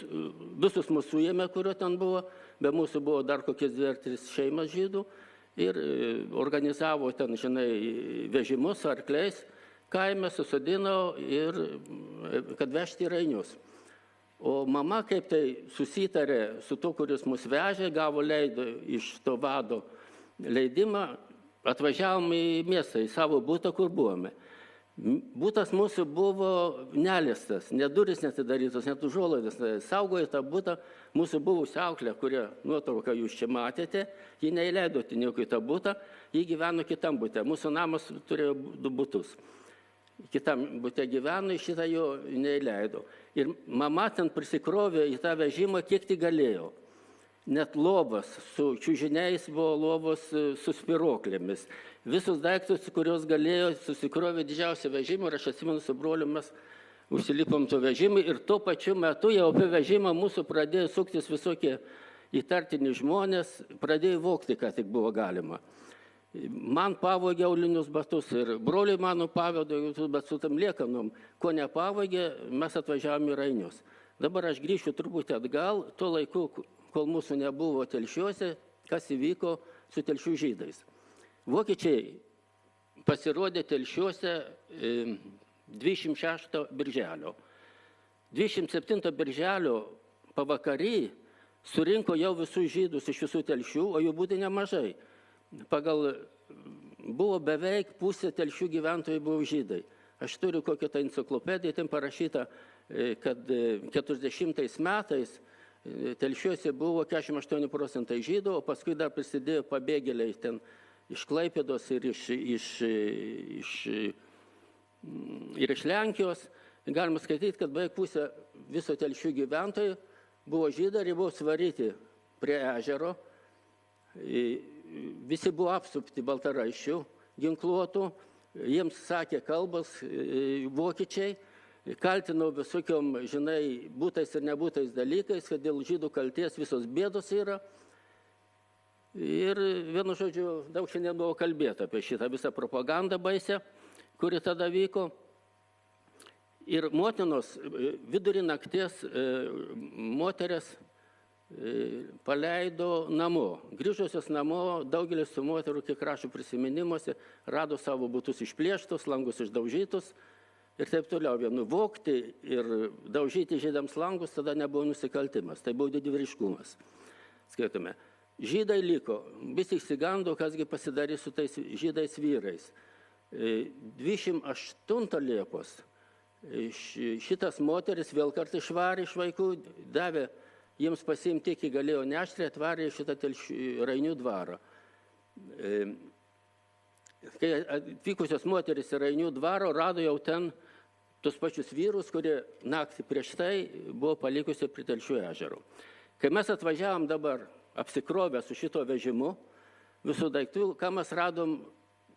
visus mūsų suėmė, kurio ten buvo, be mūsų buvo dar kokias 2-3 šeimas žydų ir organizavo ten, žinai, vežimus arkliais, kaime susodino ir kad vežti į Rainius. O mama, kaip tai susitarė su to, kuris mus vežė, gavo leido iš to vado leidimą, atvažiavom į miestą, į savo būtą, kur buvome. Būtas mūsų buvo neliestas, net durys netidarytos, net užuolaidos, saugojo tą būtą mūsų buvusi auklė, kurią nuotrauką jūs čia matėte, ji neįleidoti nieko į tą būtą, ji gyveno kitam būte. Mūsų namas turėjo 2 būtus. Kitam būte gyveno, šitą jo neįleido. Ir mama ten prisikrovė į tą vežimą, kiek tik galėjo. Net lovas su čiužiniais buvo lovos su spiroklėmis. Visus daiktus, kurios galėjo, susikrovė didžiausią vežimą ir aš atsimenu su broliu mes užsilipom to vežimą ir tuo pačiu metu jau apie vežimą mūsų pradėjo suktis visokie įtartini žmonės, pradėjo vogti, ką tik buvo galima. Man pavogė aulinius batus ir broliai mano pavogė, bet su tam liekanom, ko nepavogė, mes atvažiavome į Rainius. Dabar aš grįšiu truputį atgal, tuo laiku, kol mūsų nebuvo Telšiuose, kas įvyko su Telšių žydais. Vokiečiai pasirodė Telšiuose 26 birželio. 27 birželio pavakarį surinko jau visus žydus iš visų Telšių, o jų būtų nemažai. Buvo beveik pusė Telšių gyventojų buvo žydai. Aš turiu kokią tą enciklopediją, ten parašyta, kad 40 metais Telšiuose buvo 48% žydų, o paskui dar prisidėjo pabėgėliai ten iš Klaipėdos ir iš Lenkijos. Galima skaityti, kad beveik pusė viso Telšių gyventojų buvo žydai ir buvo svaryti prie ežero. Visi buvo apsupti baltaraiščių, ginkluotų, jiems sakė kalbas vokiečiai, kaltinau visokiom, žinai, būtais ir nebūtais dalykais, kad dėl žydų kalties visos bėdos yra. Ir vienu žodžiu, daug šiandien buvo kalbėta apie šitą visą propagandą baisę, kuri tada vyko. Ir motinos vidurį nakties moteris paleido namo. Grįžusios namo, daugelis su moterų, kiek rašo prisiminimuose, rado savo butus išplėštus, langus išdaužytus ir taip toliau. Vienu vogti ir daužyti žydams langus tada nebuvo nusikaltimas, tai buvo didvyriškumas. Skaitome. Žydai liko, visi išsigando, kasgi pasidarė su tais žydais vyrais. 28 Liepos šitas moteris vėl kartą išvarė iš vaikų, davė jiems pasiimti, kiek galėjo nešti, atvarė šitą Rainių dvarą. Kai atvykusios moteris į Rainių dvaro, rado jau ten tos pačius vyrus, kurie naktį prieš tai buvo palikusi prie Telšių ežero. Kai mes atvažiavom dabar apsikrovę su šito vežimu, visų daiktų, ką mes radom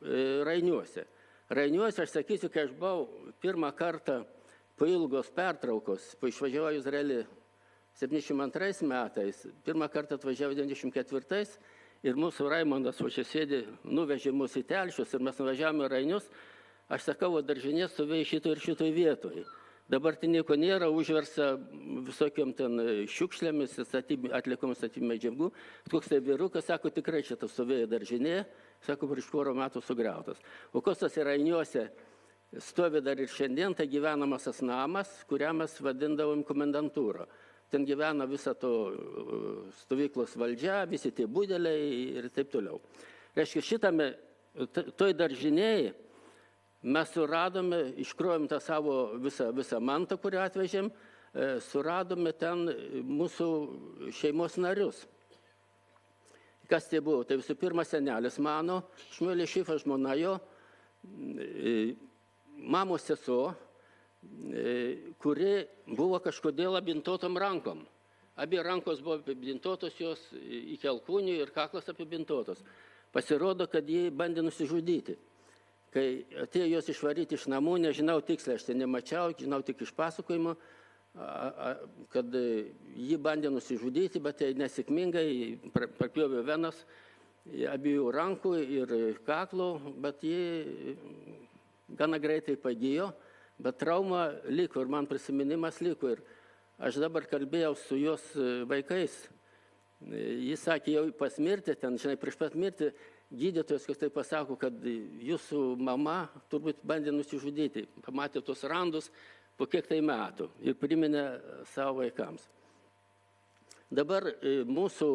Rainiuose. Rainiuose, aš sakysiu, kai aš buvau pirmą kartą po ilgos pertraukos, po išvažiavau į Izraelį 72 metais, pirmą kartą atvažiavau 94 ir mūsų Raimondas, o čia sėdi, nuvežė mus į Telšius ir mes nuvažiavome į Rainius. Aš sakau, daržinė stovėjo šitoj ir šitoj vietoj. Dabar tai nieko nėra, užversa visokiam ten šiukšlėmis, atlikom statybinių medžiagų. Koks tai vyrukas, sako, tikrai šitą stovėjo daržinė, sako, prieš porą metų sugriautas. O Kostas ir Rainiuose stovi dar ir šiandien, tai gyvenamasis namas, kurią mes vadindavom komendantūrą. Ten gyvena visa to stovyklos valdžia, visi tie budeliai ir taip toliau. Reiškia, šitame, toj daržinėje mes suradome, iškrovėm tą savo visą mantą, kurią atvežėm, suradome ten mūsų šeimos narius. Kas tai buvo? Tai visų pirma senelis mano, Šmuelė Šifas, žmona jo, mamos sesuo, kuri buvo kažkodėl apibintotom rankom. Abi rankos buvo apibintotos jos iki alkūnių ir kaklas apibintotos. Pasirodo, kad jie bandė nusižudyti. Kai atėjo jos išvaryti iš namų, nežinau tiksliai, aš tai nemačiau, žinau tik iš pasakojimo, kad jį bandė nusižudyti, bet tai nesėkmingai prapjovė venas abiejų rankų ir kaklo, bet jį gana greitai pagijo, bet trauma liko ir man prisiminimas liko. Ir aš dabar kalbėjau su jos vaikais. Jis sakė, jau pas mirtį, ten, žinai, prieš pat mirtį, gydytojas, kas tai pasako, kad jūsų mama turbūt bandė nusižudyti. Pamatė tos randus po kiek tai metų ir priminė savo vaikams. Dabar mūsų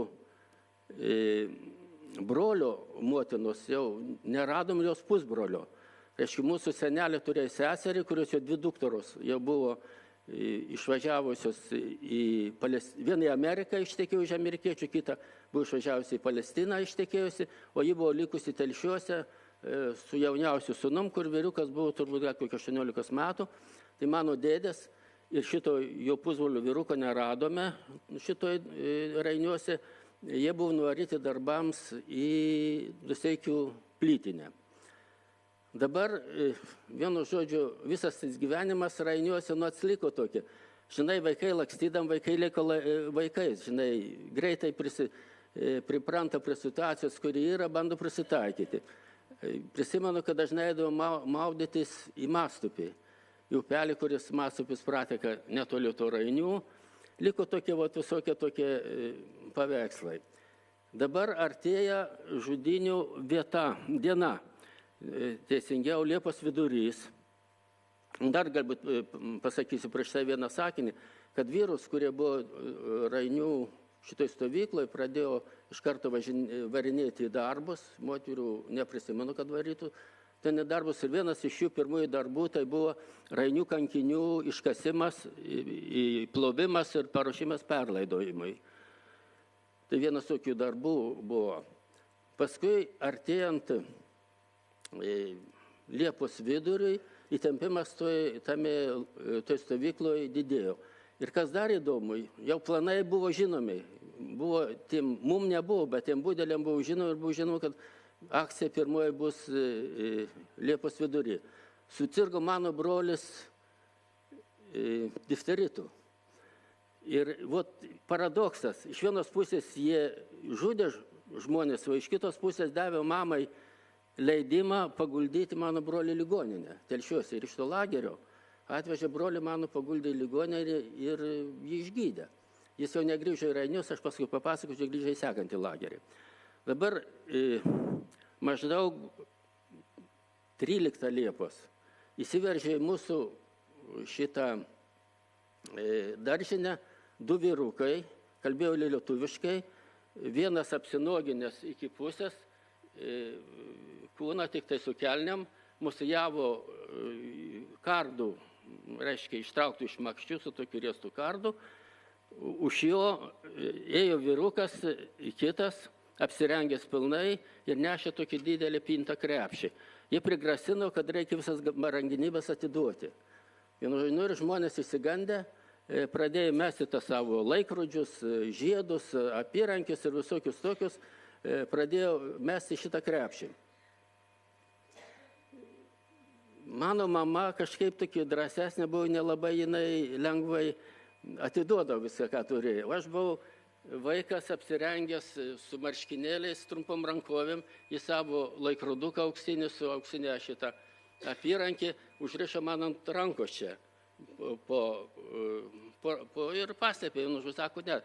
brolio motinos jau neradom jos pusbrolio. Reiškia, mūsų senelė turėjo seserį, kurios jo 2 dukteros jau buvo išvažiavusios vieną į Ameriką ištekėjo iš amerikiečių, kitą buvo išvažiavusi į Palestiną ištekėjusi, o ji buvo likusi Telšiuose su jauniausiu sūnum, kur vyrukas buvo turbūt kokio 18 metų. Tai mano dėdės ir šito jo pusbrolio vyruko neradome šitoj Rainiuose. Jie buvo nuvaryti darbams į Duseikių plytinę. Dabar, vienu žodžiu, visas gyvenimas Rainiuose atsliko tokį. Žinai, vaikai lakstydam, vaikai liko vaikais. Žinai, greitai pripranta prie situacijos, kuri yra, bando prisitaikyti. Prisimenu, kad dažnai eidavau maudytis į Mastupį. Į upelį, kuris Mastupis prateka netoli to Rainių. Liko tokie visokie tokie paveikslai. Dabar artėja žudynių diena. Teisingiau Liepos vidurys. Dar galbūt pasakysiu prieš tai vieną sakinį, kad vyrus, kurie buvo Rainių šitoj stovykloje, pradėjo iš karto varinėti į darbus, moterų neprisimenu, kad varytų ten į darbus. Ir vienas iš jų pirmųjų darbų tai buvo Rainių kankinių iškasimas, plovimas ir paruošimas perlaidojimui. Tai vienas tokių darbų buvo. Paskui artėjant Liepos viduriui įtempimas toj stovykloje didėjo. Ir kas dar įdomu, jau planai buvo žinomi. Mum nebuvo, bet tiem budeliam buvo žinomi ir buvo žinoma, kad akcija pirmoji bus Liepos vidury. Susirgo mano brolis difteritu. Ir paradoksas, iš vienos pusės jie žudė žmonės, o iš kitos pusės davė mamai leidimą paguldyti mano brolį ligoninę Telšiuose. Ir iš to lagerio atvežė brolį mano paguldė į ligoninę ir jį išgydė. Jis jau negrįžo į Rainius, aš paskui papasakosiu, grįžo į sekantį lagerį. Dabar maždaug 13 Liepos įsiveržė į mūsų šitą daržinę 2 vyrukai, kalbėjo lietuviškai, vienas apsinoginęs iki pusės, kūną tik tai su kelniam, musijavo kardų, reiškia ištrauktų iš makščių su tokiu riestų kardu. Už jo ėjo vyrukas, kitas, apsirengęs pilnai ir nešė tokį didelį pintą krepšį. Jie prigrasino, kad reikia visas rangenybės atiduoti. Ir žmonės įsigandę pradėjo mesti tą savo laikrodžius, žiedus, apyrankius ir visokius tokius, pradėjo mesti šitą krepšį. Mano mama kažkaip tokia drąsesnė buvo, nelabai jinai lengvai atiduodavo viską, ką turėjo. Aš buvau vaikas apsirengęs su marškinėliais, trumpom rankovėm, į savo laikroduką auksinį su auksinė šitą apyrankį, užrišo man ant rankos čia. Ir paslėpė, sako, ne.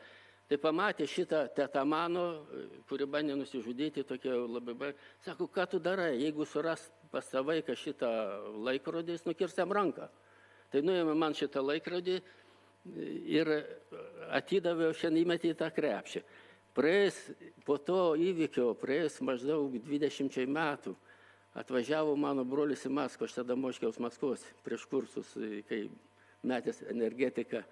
Tai pamatė šitą tetą mano, kuri bandė nusižudyti, tokia labai, sako, ką tu darai, jeigu suras pas tą vaiką šitą laikrodį, jis nukirs jam ranką. Tai nuėmė man šitą laikrodį ir atidaviau šiandien įmetį į tą krepšį. Po to įvykio, praėjus maždaug 20 metų, atvažiavo mano brolis į Maskvą, aš tada moškiaus Maskvos prieš kursus, kai metęs energetiką,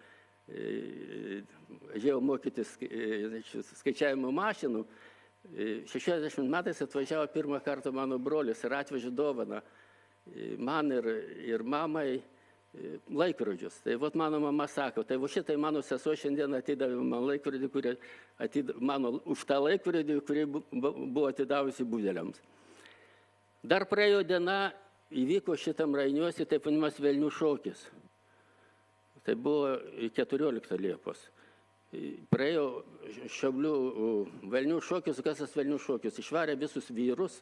žiau mokytis skaičiavimo mašinų. 60 metais atvažiavo pirmą kartą mano brolis ir atvežė dovaną man ir mamai laikrodžius. Tai vat mano mama sako, tai va šitai mano sesuo šiandien atidavė man laikrodį, už tą laikrodį, kurį buvo atidavusi budeliams. Dar praėjo diena, įvyko šitam Rainiuose taip vadinamas Velnių šokis. Tai buvo 14 Liepos. Praėjo Šiaulių Velnių šokis, kas tas Velnių šokis? Išvarė visus vyrus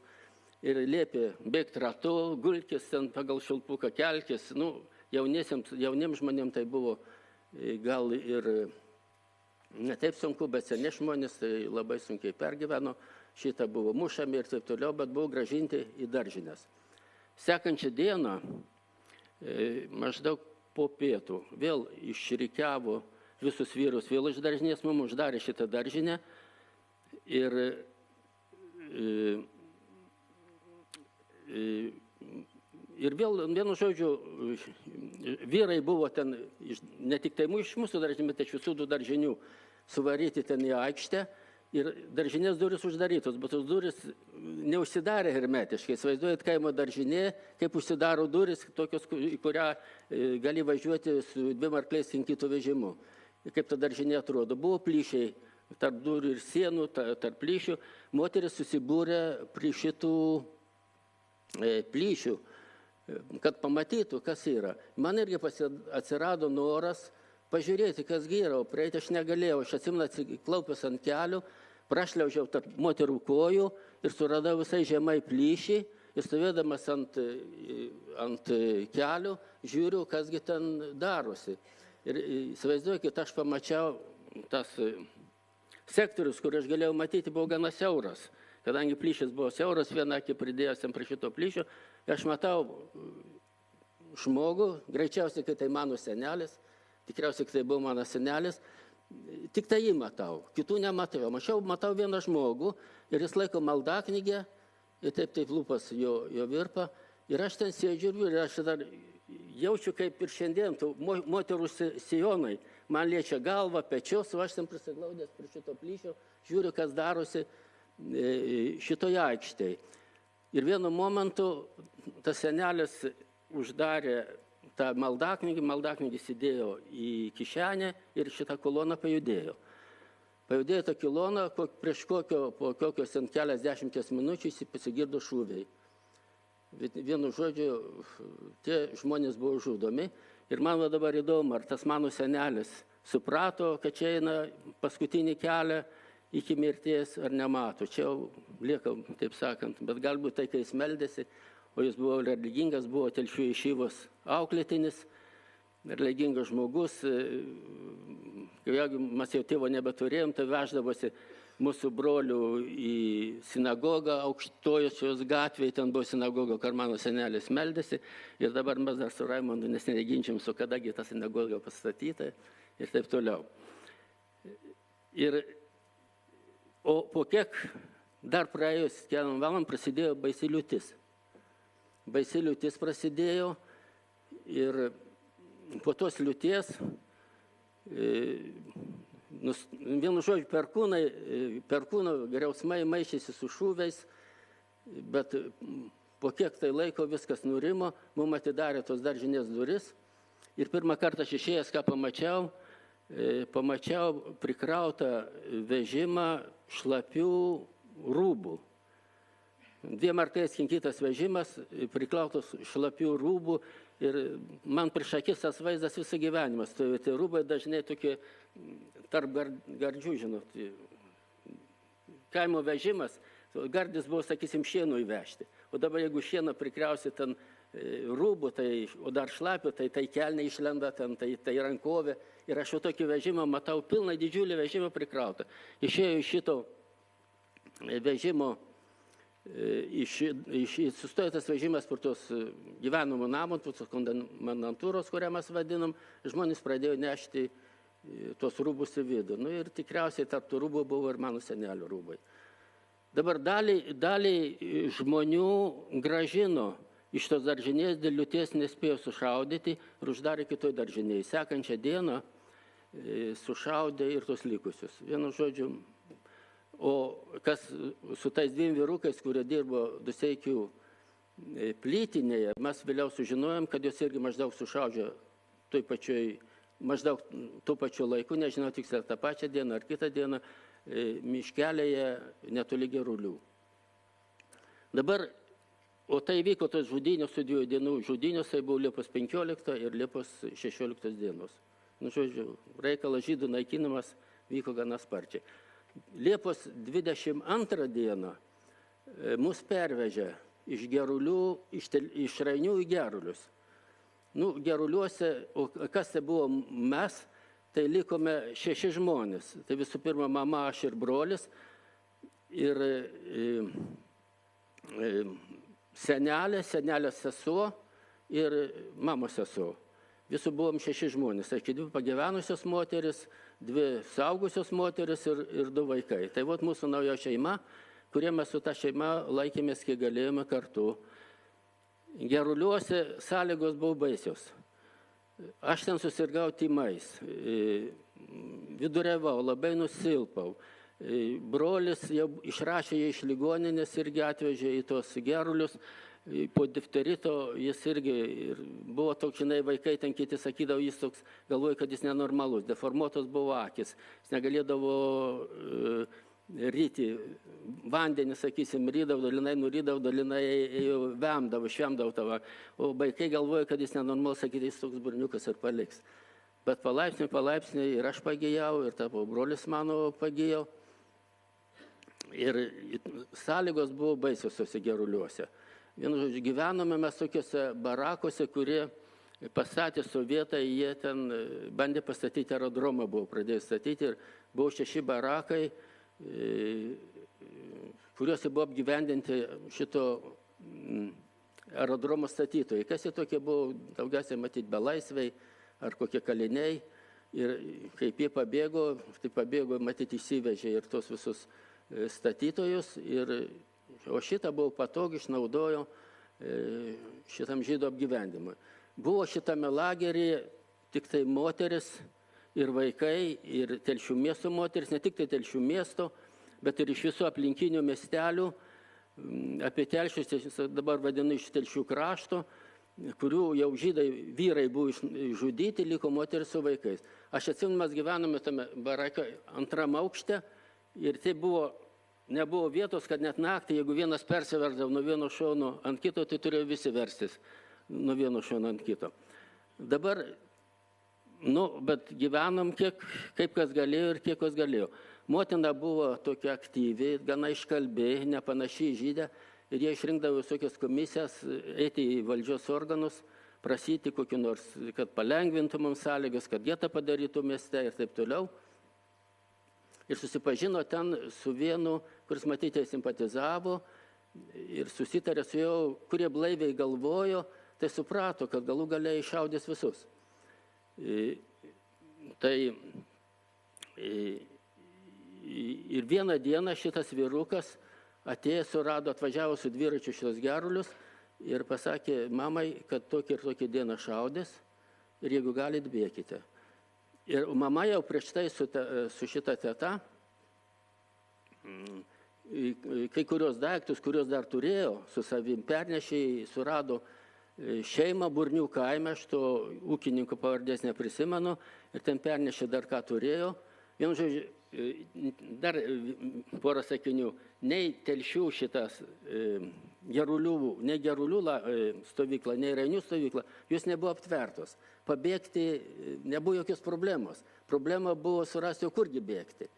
ir liepė bėgti ratu, gulkis ten pagal šilpuką, kelkis. Jauniems žmonėms tai buvo gal ir ne taip sunku, bet seni žmonės tai labai sunkiai pergyveno. Šitą buvo mušami ir taip toliau, bet buvo gražinti į daržines. Sekančią dieną, maždaug po pietų, vėl išrikiavo visus vyrus, vėl iš daržinės, mums uždarė šitą daržinę ir vėl, vienu žodžiu, vyrai buvo ten, ne tik tai iš mūsų daržinės, bet iš visų daržinių suvaryti ten į aikštę ir daržinės duris uždarytos, bet tos duris neužsidarė hermetiškai. Įsivaizduojat kaimo daržinė, kaip užsidaro duris, tokios, į kurią gali važiuoti su 2 arkliais kinkytų vežimu. Kaip ta daržinė atrodo. Buvo plyšiai tarp durų ir sienų, tarp plyšių. Moteris susibūrė prie šitų plyšių, kad pamatytų, kas yra. Man irgi atsirado noras pažiūrėti, kas yra, o prieiti aš negalėjau. Aš atsimenu, atsiklaupęs ant kelių, prašliaužiau tarp moterų kojų ir suradau visai žemai plyšį ir stovėdamas ant kelių žiūriu, kasgi ten darosi. Ir įsivaizduokit, aš pamačiau tas sektorius, kur aš galėjau matyti, buvo gana siauras. Kadangi plyšis buvo siauras, vieną akį pridėjęs prie šito plyšio, aš matau žmogų, greičiausiai, kad tai mano senelis, tikriausiai, kad tai buvo mano senelis, tik tai jį matau, kitų nematau. Matau vieną žmogų ir jis laiko maldaknygę ir taip lūpas jo virpa. Ir aš ten sėdžiu ir aš dar jaučiu, kaip ir šiandien, moterų sijonai man liečia galvą, pečius, o aš ten prisiglaudęs prie šito plyšio, žiūriu, kas darosi šitoje aikštėje. Ir vienu momentu tas senelis uždarė tą maldaknygį įsidėjo į kišenę ir šitą koloną pajudėjo. Pajudėjo tą koloną, prieš po kokios keliasdešimties minučių pasigirdo šūviai. Vienu žodžiu, tie žmonės buvo žudomi ir man dabar įdomu, ar tas mano senelis suprato, kad čia eina paskutinį kelią iki mirties, ar nemato. Čia jau lieka, taip sakant, bet galbūt tai, kai jis meldėsi, o jis buvo religingas, buvo Telšių ješivos auklėtinis, religingas žmogus. Jeigu mes jau tėvo nebeturėjom, tai veždavosi mūsų brolių į sinagogą, Aukštojosios gatvėje, ten buvo sinagoga, kur mano senelis meldėsi. Ir dabar mes dar su Raimondu neginčiam, su kadagi ta sinagoga pastatyta ir taip toliau. O po kiek dar praėjus keliom valandom prasidėjo baisi liūtis. Baisi liūtis prasidėjo ir po tos liūties, vienu žodžiu, perkūno griausmai maišėsi su šūviais, bet po kiek tai laiko viskas nurimo, mums atidarė tos daržinės duris ir pirmą kartą aš išėjęs, ką pamačiau prikrautą vežimą šlapių rūbų. 2 arkais kinkytas vežimas, priklautos šlapių rūbų ir man prieš akis tas vaizdas visą gyvenimas. Tai rūbai dažnai tokie tarp gardžių, žinot, kaimo vežimas, gardis buvo, sakysim, šienų įvežti. O dabar jeigu šieną prikriausi ten rūbų, o dar šlapių, tai kelnė išlenda ten, tai rankovė. Ir aš jau tokį vežimą matau, pilną didžiulį vežimą prikrautą. Išėjo iš šito vežimo, sustojo tas vežimas per tos gyvenamų namų, tos komendantūros, kurią mes vadinam, žmonės pradėjo nešti tos rūbus į vidų. Nu, ir tikriausiai tarp tų rūbų buvo ir mano senelio rūbai. Dabar dalį žmonių gražino iš tos daržinės, dėl liūties nespėjo sušaudyti ir uždarė kitoj daržinėje. Sekančią dieną sušaudė ir tos likusius. Vienu žodžiu, o kas su tais 2 vyrukais, kurie dirbo Duseikių plytinėje, mes vėliau sužinojom, kad jos irgi maždaug sušaudžio maždaug tuo pačiu laiku, nežinau tiksliai tą pačią dieną ar kitą dieną, miškelėje netoli Gerulių. Dabar, o tai vyko tos žudynės su 2 dienų žudynės, tai buvo Liepos 15 ir Liepos 16 dienos. Nu, žodžiu, reikalas žydų naikinimas vyko gana sparčiai. Liepos 22 dieną mus pervežė iš Gerulių, iš Rainių į Gerulius. Nu, Geruliuose, o kas tai buvo mes, tai likome 6 žmonės. Tai visų pirma mama, aš ir brolis, ir senelės sesuo ir mamos sesuo. Visų buvom 6 žmonės. Tai 2 pagyvenusios moteris, 2 saugusios moteris ir 2 vaikai. Tai vot mūsų nauja šeima, kurie mes su ta šeima laikėmės, kiek galėjome kartu. Geruliuose sąlygos buvo baisios. Aš ten susirgau tymais, viduriavau, labai nusilpau. Brolis jau išrašė jį iš ligoninės irgi atvežė į tos Gerulius. Po difterito jis irgi buvo toks, žinai, vaikai ten kiti sakydavo, jis toks galvoja, kad jis nenormalus, deformuotos buvo akis, jis negalėdavo ryti vandenį, sakysim, rydavo, dalinai nurydavo, dalinai vemdavo, švemdavo tavo, o vaikai galvoja, kad jis nenormalus, sakyti, jis toks burniukas ir paliks. Bet palaipsniui ir aš pagijau, ir tavo brolis mano pagijau. Ir sąlygos buvo baisios tose Geruliuose. Vienu žodžiu, gyvenome mes tokiuose barakuose, kurie pastatė sovietai, jie ten bandė pastatyti aerodromą, buvo pradėję statyti ir buvo 6 barakai, kuriuose buvo apgyvendinti šito aerodromo statytojai. Kas jie tokie buvo, daugiausiai matyti belaisviai ar kokie kaliniai. Ir kaip jie pabėgo, tai pabėgo, matyti, įsivežė ir tos visus statytojus. O šitą buvo patogiai išnaudojo šitam žydų apgyvendimui. Buvo šitame lageryje tik tai moteris ir vaikai, ir Telšių miesto moteris, ne tik tai Telšių miesto, bet ir iš visų aplinkinių miestelių, apie Telšius, dabar vadinu iš Telšių krašto, kurių jau žydai vyrai buvo žudyti, liko moteris su vaikais. Aš atsimenu, mes gyvenome tame barake 2 aukšte ir tai nebuvo vietos, kad net naktį, jeigu vienas persiversdavo nuo vieno šono ant kito, tai turėjo visi verstis nuo vieno šono ant kito. Dabar, bet gyvenom kaip kas galėjo ir kiek kas galėjo. Motina buvo tokia aktyvi, gana iškalbi, nepanašiai žydė ir jie išrinkdavo visokias komisijas, eiti į valdžios organus, prasyti kokį nors, kad palengvintų mums sąlygas, kad getą padarytų mieste ir taip toliau. Ir susipažino ten su vienu, kuris matyti simpatizavo ir susitarė su jo, kurie blaiviai galvojo, tai suprato, kad galų gale iššaudės visus. Tai ir vieną dieną šitas vyrukas atėjęs surado, atvažiavo su dviračiu šitos Gerulius ir pasakė mamai, kad tokį ir tokį dieną šaudės ir jeigu galit, bėkite. Ir mama jau prieš tai su šita teta kai kurios daiktus, kuriuos dar turėjo, su savim pernešė, surado šeimą Burnių kaime, aš to ūkininko pavardės neprisimenu, ir ten pernešė dar ką turėjo. Vienu žodžiu, dar porą sakinių. Nei Telšių šitas nei Gerulių stovykla, nei Rainių stovykla, jos nebuvo aptvertos. Pabėgti nebuvo jokios problemos. Problema buvo surasti, kurgi bėgti.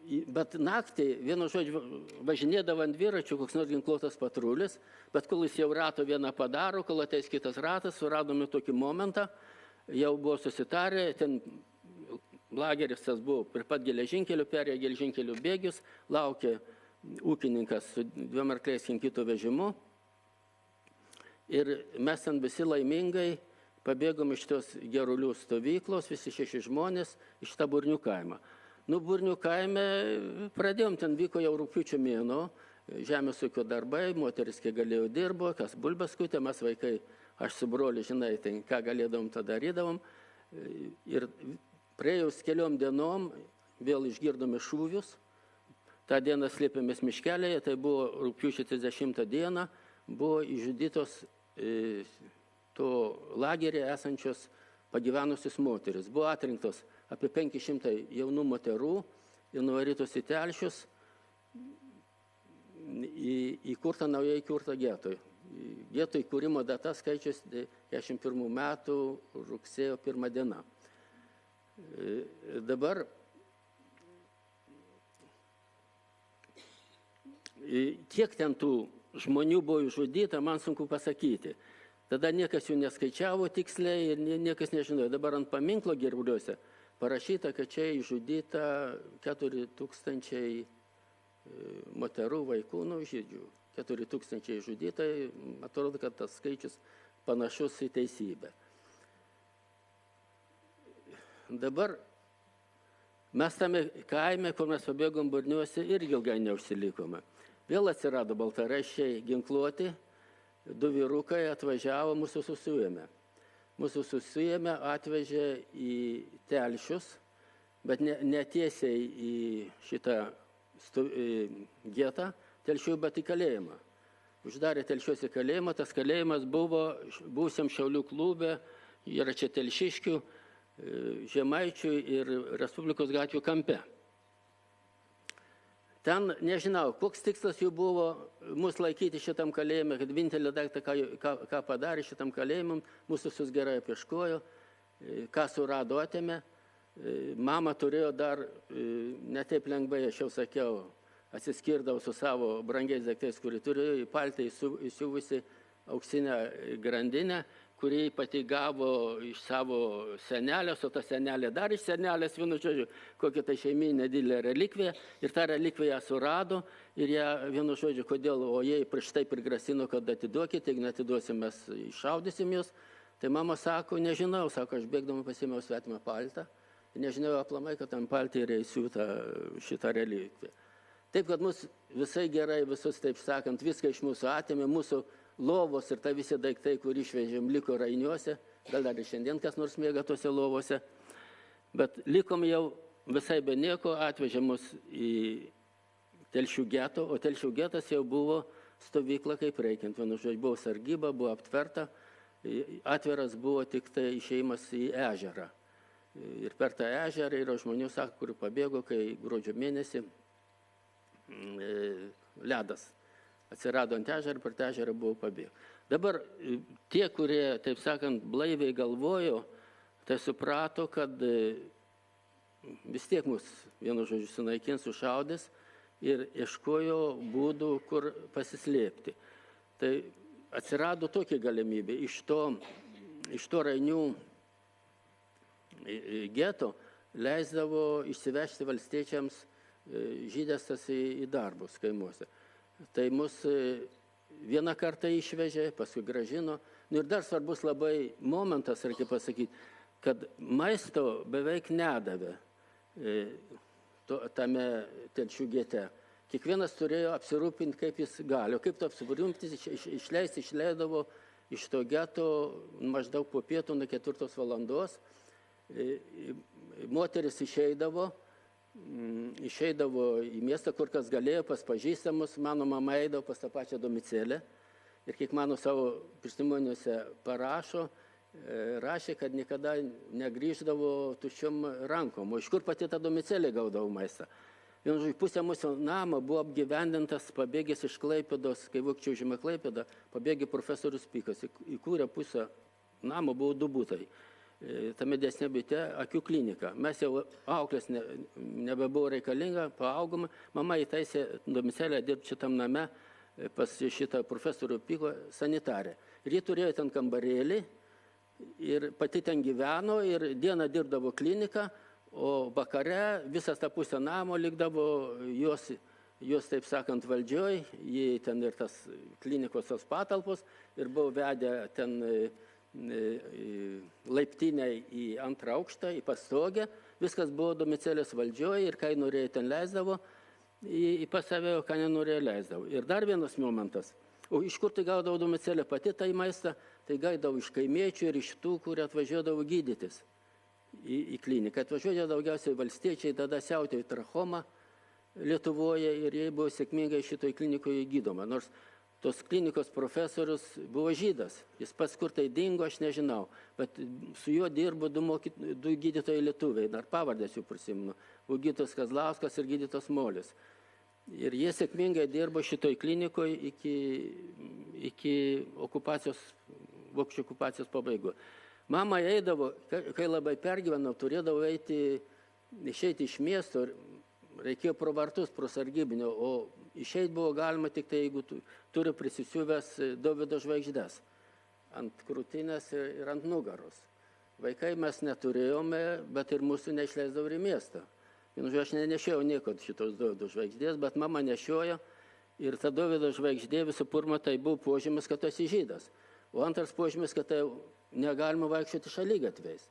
Bet naktį, vienu žodžiu, važinėdavo ant dviračių koks nors ginkluotas patrulis, bet kol jis jau rato vieną padaro, kol ateis kitas ratas, suradome tokį momentą, jau buvo susitarę, ten lageris tas buvo prie pat geležinkelių, perėjo geležinkelių bėgius, laukė ūkininkas su 2 arkliais kinkytų vežimu ir mes ten visi laimingai pabėgom iš tos Gerulių stovyklos, visi 6 žmonės iš tą Burnių kaimą. Burnių kaime pradėjom, ten vyko jau rugpjūčio mėnuo, žemės ūkio darbai, moteris kiek galėjo dirbo, kas bulbas kutė, mes vaikai, aš su broliu, žinai, tai ką galėdavom, tą darydavom. Ir praėjus keliom dienom vėl išgirdome šūvius. tą dieną slėpėmės miškelėje, tai buvo rugpjūčio 30 dieną, buvo išžudytos to lageryje esančios pagyvenusios moteris. Buvo atrinktos apie 500 jaunų moterų ir nuvarytos į Telšius, įkurta naujai įkurta getui. Geto įkūrimo data skaičius 41 metų rugsėjo 1 diena. Dabar kiek ten tų žmonių buvo išžudyta, man sunku pasakyti. Tada niekas jų neskaičiavo tiksliai ir niekas nežinojo. Dabar ant paminklo Gervuliuose parašyta, kad čia išžudyta 4000 moterų, vaikų, žydžių. 4000 žudyta, atrodo, kad tas skaičius panašus į teisybę. Dabar mes tame kaime, kur mes pabėgom Burniuose, irgi ilgai neužsilikome. Vėl atsirado baltaraiščiai ginkluoti, 2 vyrukai atvažiavo, mūsų susuėmė. Mūsų susuėmė, atvežė į Telšius, bet ne tiesiai į šitą getą Telšių, bet į kalėjimą. Uždarė Telšiuos į kalėjimą, tas kalėjimas buvo buvusiam Šiaulių klube, yra čia Telšiškių, Žemaičių ir Respublikos gatvių kampe. Ten nežinau, koks tikslas jų buvo mus laikyti šitam kalėjime, kad vienintelį daiktą, ką padarė šitam kalėjimam, mūsų sus gerai apieškojo, ką surado atėmė. Mama turėjo dar, ne taip lengvai, aš jau sakiau, atsiskirdavo su savo brangiais daiktais, kurį turėjo į paltą įsiuvusi auksinę grandinę, kurį pati gavo iš savo senelės, o ta senelė dar iš senelės, vienu žodžiu, kokia tai šeiminė didelė relikvija, ir tą relikviją surado, ir ją, vienu žodžiu, kodėl, o jie prieš tai prigrasino, kad atiduokite, jeigu netiduosim, mes iššaudysim jūs. Tai mama sako, nežinau, sako, aš bėgdama pasėmiau svetimą paltą, nežinau aplamai, kad ant paltį yra įsiūta šitą relikviją. Taip, kad mus visai gerai, visus, taip sakant, viską iš mūsų atėmė, mūsų lovos ir ta visi daiktai, kur išvežėm, liko Rainiuose, gal dar ir šiandien kas nors mėga tose lovose, bet likom jau visai be nieko, atvežė mus į Telšių geto, o Telšių getas jau buvo stovykla kaip reikiant, vienu žodžiu, buvo sargyba, buvo aptverta, atveras buvo tik tai išėjimas į ežerą. Ir per tą ežerą yra žmonių, sako, kurių pabėgo, kai gruodžio mėnesį ledas atsirado ant ežerą, per tą ežerą buvo pabėgo. Dabar tie, kurie, taip sakant, blaiviai galvojo, tai suprato, kad vis tiek mus, vienu žodžiu, sunaikins, sušaudys ir ieškojo būdų, kur pasislėpti. Tai atsirado tokia galimybė. Iš to Rainių geto leisdavo išsivežti valstiečiams žydės į darbus kaimuose. Tai mus vieną kartą išvežė, paskui gražino. Ir dar svarbus labai momentas, reikia pasakyti, kad maisto beveik nedavė tame Telšių gete. Kiekvienas turėjo apsirūpinti, kaip jis gali. O kaip to apsirūpinti, išleidavo iš to geto maždaug po pietų nuo 4 valandos. Moteris išeidavo į miestą, kur kas galėjo, pas pažįstamus, mano mama eidavo pas tą pačią Domicėlę ir kiek mano savo prisimoniuose parašo, rašė, kad niekada negrįždavo tuščiom rankom. O iš kur pati tą Domicelė gaudavo maistą? Vienu žodžiu, pusė mūsų namo buvo apgyvendintas pabėgęs iš Klaipėdos, kai vokiečiai užėmė Klaipėdą, pabėgė profesorius Pykas. Įkūrė pusę namo, buvo 2 butai. Tame dėsne bute akių klinika. Mes jau auklės nebebuvo reikalinga, paaugome. Mama įtaisė Domicelę dirbti šitam name pas šitą profesorių Pyko sanitarę. Ir ji turėjo ten kambarėlį ir pati ten gyveno ir dieną dirbdavo kliniką, o vakare visas tą pusę namo likdavo jos taip sakant, valdžioj, jie ten ir tas klinikos tos patalpos ir buvo vedę ten laiptinę į 2 aukštą, į pastogę, viskas buvo Domicelės valdžioj ir kai norėjo ten leisdavo, į pas save, ką nenorėjo leisdavo. Ir dar vienas momentas, o iš kur tai gaudavo Domicelė pati tai maistą, tai gaudavo iš kaimiečių ir iš tų, kurie atvažiuodavo gydytis į kliniką. Atvažiuodavo daugiausiai valstiečiai, tada siautėjo trachoma Lietuvoje ir jie buvo sėkmingai šitoj klinikoje gydoma. Nors tos klinikos profesorius buvo žydas. Jis pats kur tai dingo, aš nežinau. Bet su juo dirbo 2 gydytojai lietuviai, dar pavardės jų prisimenu. Buvo gydytojas Kazlauskas ir gydytojas Molis. Ir jie sėkmingai dirbo šitoj klinikoje iki vokiečių okupacijos pabaigos. Mama eidavo, kai labai pergyvenau, turėdavo išeiti iš miesto, reikėjo pro vartus, pro sargybinio, o išeiti buvo galima tik tai, jeigu turi prisisiuvęs Dovydo žvaigždes ant krūtinės ir ant nugaros. Vaikai mes neturėjome, bet ir mūsų neišleisdavo į miestą. Aš nenešiojau nieko šitos Dovydo žvaigždės, bet mama nešiojo ir ta Dovydo žvaigždė visų pirma tai buvo požymis, kad tu esi žydas. O antras požymis, kad tai negalima vaikščioti šaligatviais.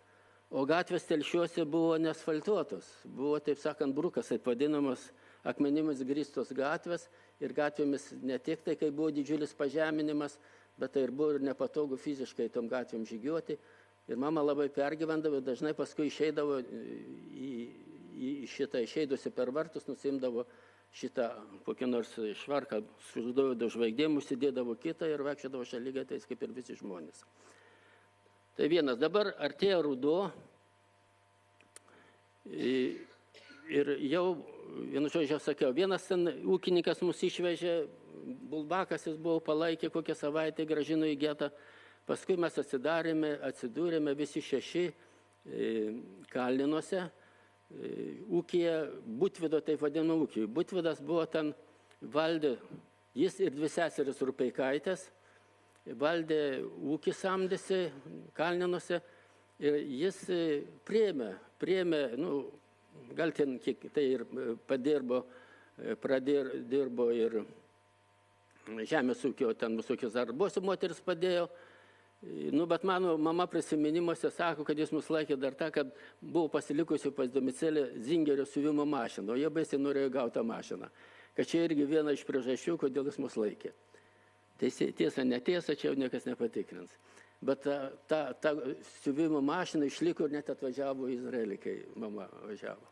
O gatvės telšiuose buvo neasfaltuotos, buvo, taip sakant, brukas, taip vadinamas akmenimis grįstos gatvės ir gatvėmis ne tik tai, kai buvo didžiulis pažeminimas, bet tai ir buvo ir nepatogu fiziškai tom gatvėm žygiuoti. Ir mama labai pergyvendavo, dažnai paskui išeidavo išeidusi per vartus, nusimdavo šitą kokį nors švarką, sužudavo žvaigždėm, užsidėdavo kitą ir vaikščiodavo šaligatviais kaip ir visi žmonės. Tai vienas. Dabar artėja ruduo ir jau, vienu žodžiu, sakiau, vienas ten ūkininkas mus išvežė, Bulbakas jis buvo palaikė kokią savaitę, grąžino į getą. Paskui mes atsidūrėme visi 6 Kalninuose, ūkyje, Butvydo, taip vadino ūkį. Butvydas buvo ten, valdė, jis ir 2 seseris Rupeikaitės, valdė ūkį samdėsi Kalninuose ir jis priėmė, gal ten kiek tai ir pradirbo ir žemės ūkio, ten visokius darbus moteris padėjo. Bet mano mama prisiminimuose sako, kad jis mus laikė dar tą, kad buvo pasilikusi pas Domicelę Zingerio siuvimo mašiną, o jie baisiai norėjo gauti tą mašiną. Kad čia irgi viena iš priežasčių, kodėl jis mus laikė. Tiesa, netiesa, čia jau niekas nepatikrins. Bet ta siuvimo mašina išliko ir net atvažiavo į Izraelį, kai mama važiavo.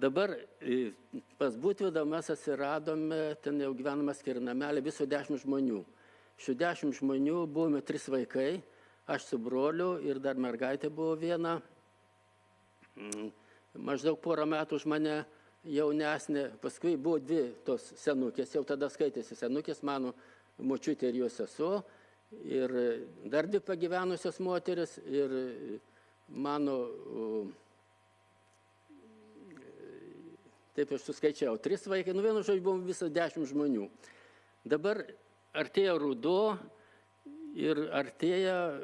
Dabar pas Butvydą mes atsiradome, ten jau gyvename skirnamelį, viso 10 žmonių. Šių 10 žmonių buvome 3 vaikai, aš su broliu ir dar mergaitė buvo viena. Maždaug porą metų už mane jaunesnė, paskui buvo 2 tos senukės, jau tada skaitėsi senukės, mano močiutė ir jos sesuo, ir dar 2 pagyvenusios moteris ir mano, taip aš suskaičiau, 3 vaikai, vienu žodžiu buvom visą 10 žmonių. Dabar artėja ruduo ir artėja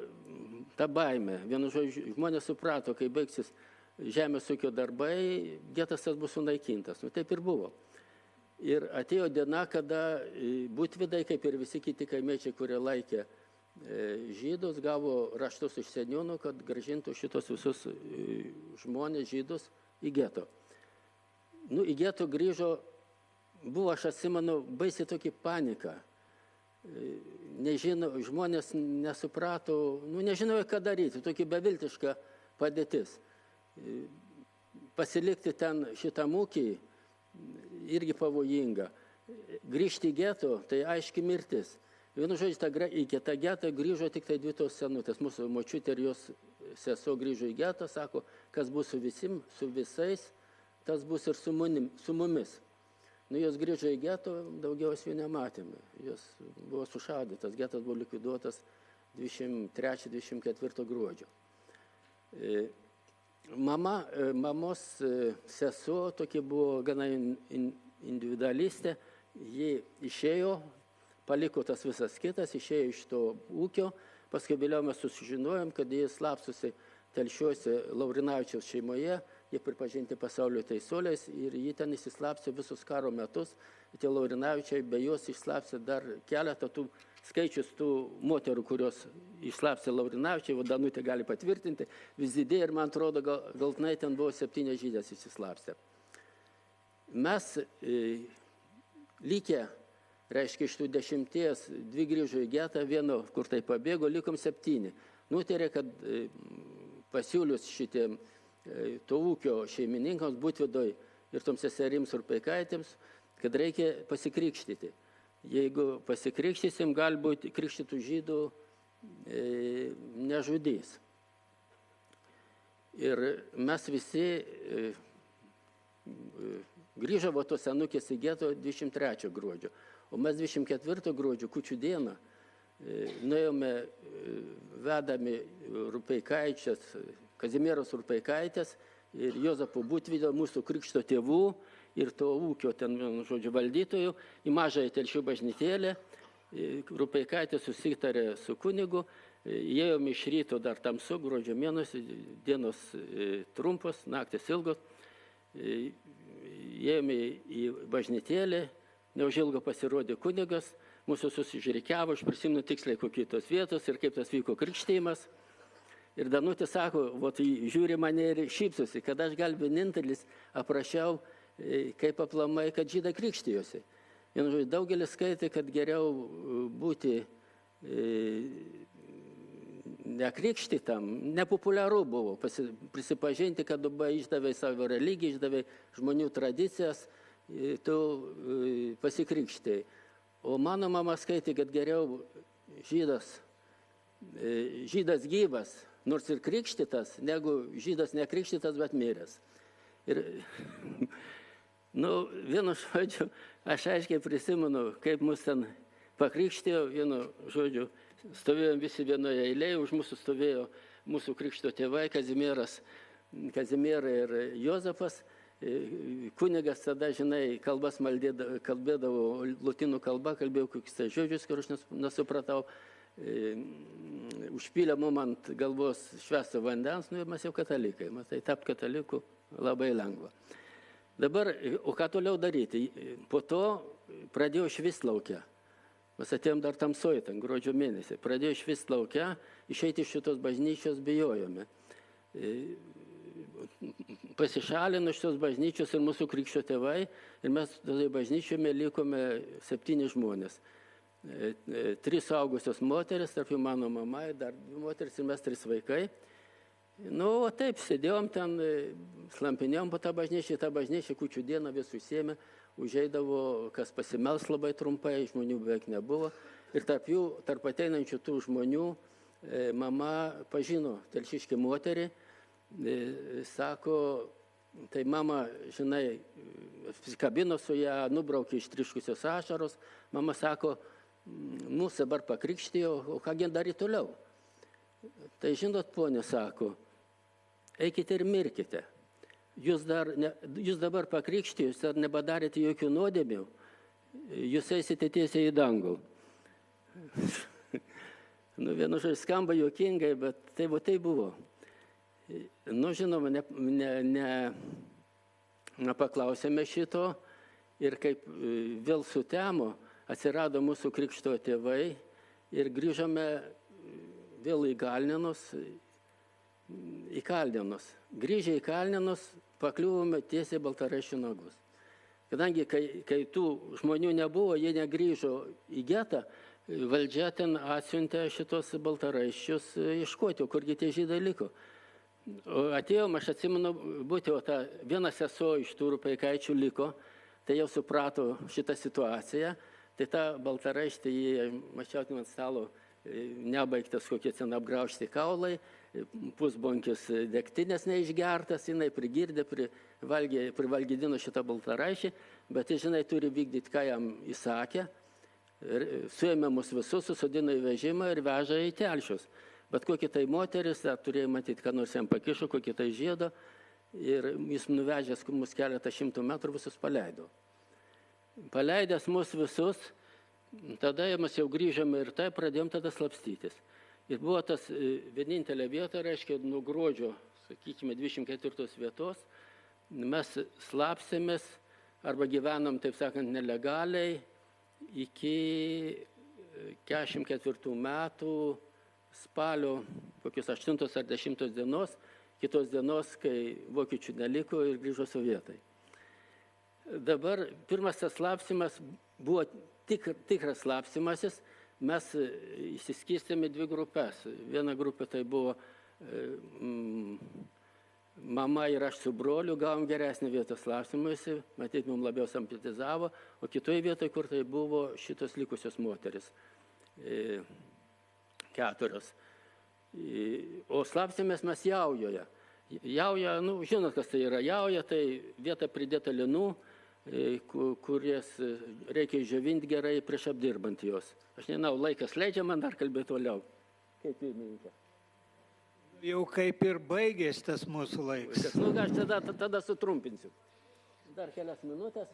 ta baimė. Vienu žodžiu, žmonės suprato, kai baigsis žemės ūkio darbai, getas tas bus sunaikintas. Taip ir buvo. Ir atėjo diena, kada Butvydai, kaip ir visi kiti kaimiečiai, kurie laikė žydus, gavo raštus iš seniūnų, kad grąžintų šitos visus žmonės žydus į geto. Į geto grįžo, buvo, aš atsimenu, baisiai tokį paniką. Žmonės nesuprato, nežinojo, ką daryti, tokia beviltiška padėtis. Pasilikti ten šitam ūkį irgi pavojinga. Grįžti į geto, tai aiški mirtis. Vienu žodžiu, į kitą getą grįžo tik tai 2 tos senutės. Mūsų močiutė ir jos sesuo grįžo į getą, sako, kas bus su visais, tas bus ir su mumis. Nu, jos grįžo į getą, daugiau jų nematėme. Jos buvo sušaudytas, getas buvo likviduotas 23-24 gruodžio. Mamos sesuo tokia buvo gana individualistė, ji išėjo, paliko tas visas kitas, išėjo iš to ūkio, paskui vėliau mes susižinojom, kad jis slapstosi Telšiuose Laurinavičiaus šeimoje, jie pripažinti pasaulio teisuoliais ir jį ten įsislapstė visus karo metus. Tie Laurinavičiai be jos išslapstė dar keletą tų skaičius tų moterų, kurios išslapstė Laurinavičiai, o Danutė gali patvirtinti, vis didėja ir man atrodo, galtinai ten buvo 7 žydės įsislapstę. Mes likę, reiškia, iš tų 10, 2 grįžo į getą, vieno, kur tai pabėgo, likom 7. Nutarė, kad pasiūlius šitiem to ūkio šeimininkams, Butvidoj ir toms seserims Urpeikaitėms, kad reikia pasikrikštyti. Jeigu pasikrikštysim, galbūt krikštytų žydų nežudys. Ir mes visi grįžavo tos senukės į getą 23 gruodžio. O mes 24 gruodžio, kūčių dieną, nuėjome vedami Urpeikaičias, Kazimieros Urpeikaitės ir Jozapo Butvido, mūsų krikšto tėvų ir to ūkio ten, žodžiu, valdytojų, į mažąją Telšių bažnytėlę. Urpeikaitė susitarė su kunigu, ėjome iš ryto dar tamsu, gruodžio mėnesį, dienos trumpos, naktis ilgos, ėjome į bažnytėlę, neužilgo pasirodė kunigas, mūsų susižirikiavo, aš prisimenu tiksliai kokios vietos ir kaip tas vyko krikštėjimas. Ir Danutė sako, žiūri mane ir šypsosi, kad aš gal vienintelis aprašiau, kaip aplamai, kad žydai krikštijosi. Daugelis skaitė, kad geriau būti nekrikštytam, nepopuliaru buvo prisipažinti, kad išdavai savo religiją, išdavai žmonių tradicijas, tu pasikrikštėjai. O mano mama skaitė, kad geriau žydas gyvas, nors ir krikštytas, negu žydas nekrikštytas, bet miręs. Ir, vienu žodžiu, aš aiškiai prisimenu, kaip mus ten pakrikštėjo, vienu žodžiu, stovėjom visi vienoje eilėje, už mūsų stovėjo mūsų krikšto tėvai, Kazimiera ir Jozapas. Kunigas tada, žinai, kalbas kalbėdavo lotynų kalba, kalbėjau kokius tai žodžius, kur aš nesupratau. Užpylė mum ant galvos švęsto vandens, ir mes jau katalikai. Tai tapt kataliku labai lengva. Dabar, o ką toliau daryti? Po to pradėjau švist laukia. Mes atėjom dar tamsoj, ten gruodžio mėnesį. Pradėjau švist laukia, išeiti iš šitos bažnyčios bijojome. Pasišalino šitos bažnyčios ir mūsų krikščio tėvai ir mes toje bažnyčioje likome 7 žmonės. 3 suaugusios moteris, tarp jų mano mama, dar 2 moteris ir mes 3 vaikai. O taip, sėdėjom ten, slampinėjom po tą bažnyčią, kūčių dieną vis užsiėmė, užeidavo, kas pasimels labai trumpai, žmonių beveik nebuvo. Ir tarp ateinančių tų žmonių mama pažino telšiškį moterį. Sako, tai mama, žinai, kabino su ją, nubraukė ištriškusios ašaros. Mama sako, mūsų dabar pakrikštijo, o kągi daryti toliau? Tai žinot, ponė, sako, eikite ir mirkite. Jūs dabar pakrikštijus, ar nebadarėte jokių nuodėmių, jūs eisite tiesiai į dangų. Vienu žodžiu, skamba juokingai, bet tai buvo. Žinoma, nepaklausėme šito ir kaip vėl sutemo, atsirado mūsų krikšto tėvai ir grįžome vėl į Kalnėnus. Grįžę į Kalnėnus, pakliuvome tiesiai Baltaraiščių nagus. Kadangi, kai tų žmonių nebuvo, jie negrįžo į getą, valdžia ten atsiuntė šitos Baltaraiščius ieškoti, kurgi tie žydai liko. Atėjom, aš atsimenu, būti, o ta viena sesuo iš tų Urpeikaičių liko, tai jau suprato šitą situaciją, Tai ta baltaraištė, mačiau ant stalo, nebaigtas kokie ten apgraužti kaulai, pusbonkis degtinės neišgertas, jinai prigirdė, privalgydino šitą baltaraišį, bet žinai, turi vykdyti, ką jam įsakė. Suėmė mus visus, susodino į vežimą ir veža į Telšius. Bet kokia tai moteris, turėjo matyti, ką nors jam pakišo, kokie tai žiedo, ir jis nuvežęs mus keletą šimtų metrų visus paleido. Paleidęs mus visus, tada mes jau grįžome ir tai pradėjom tada slapstytis. Ir buvo tas vienintelė vieta, reiškia, nuo gruodžio, sakykime, 24 vietos, mes slapsėmės arba gyvenom, taip sakant, nelegaliai iki 44 metų spalio kokios 8 ar 10 dienos, kitos dienos, kai vokiečių neliko ir grįžo sovietai. Dabar pirmas tas slapsimas buvo tikras slapsimasis, mes įsiskirstėme dvi grupės. Viena grupė tai buvo mama ir aš su broliu, gavom geresnį vietą slapsimuisi, matyt, mums labiau simpatizavo, o kitoje vietoje, kur tai buvo šitos likusios moteris, 4. O slapsimės mes Jaujoje. Jauja, žinot, kas tai yra Jauja, tai vieta pridėta linų, kurias reikia išdžiovinti gerai prieš apdirbant jos. Aš nežinau, laikas leidžia man dar kalbėti toliau. Kaip pirmininkė? Jau kaip ir baigės tas mūsų laikas. Aš tada sutrumpinsiu. Dar kelias minutės.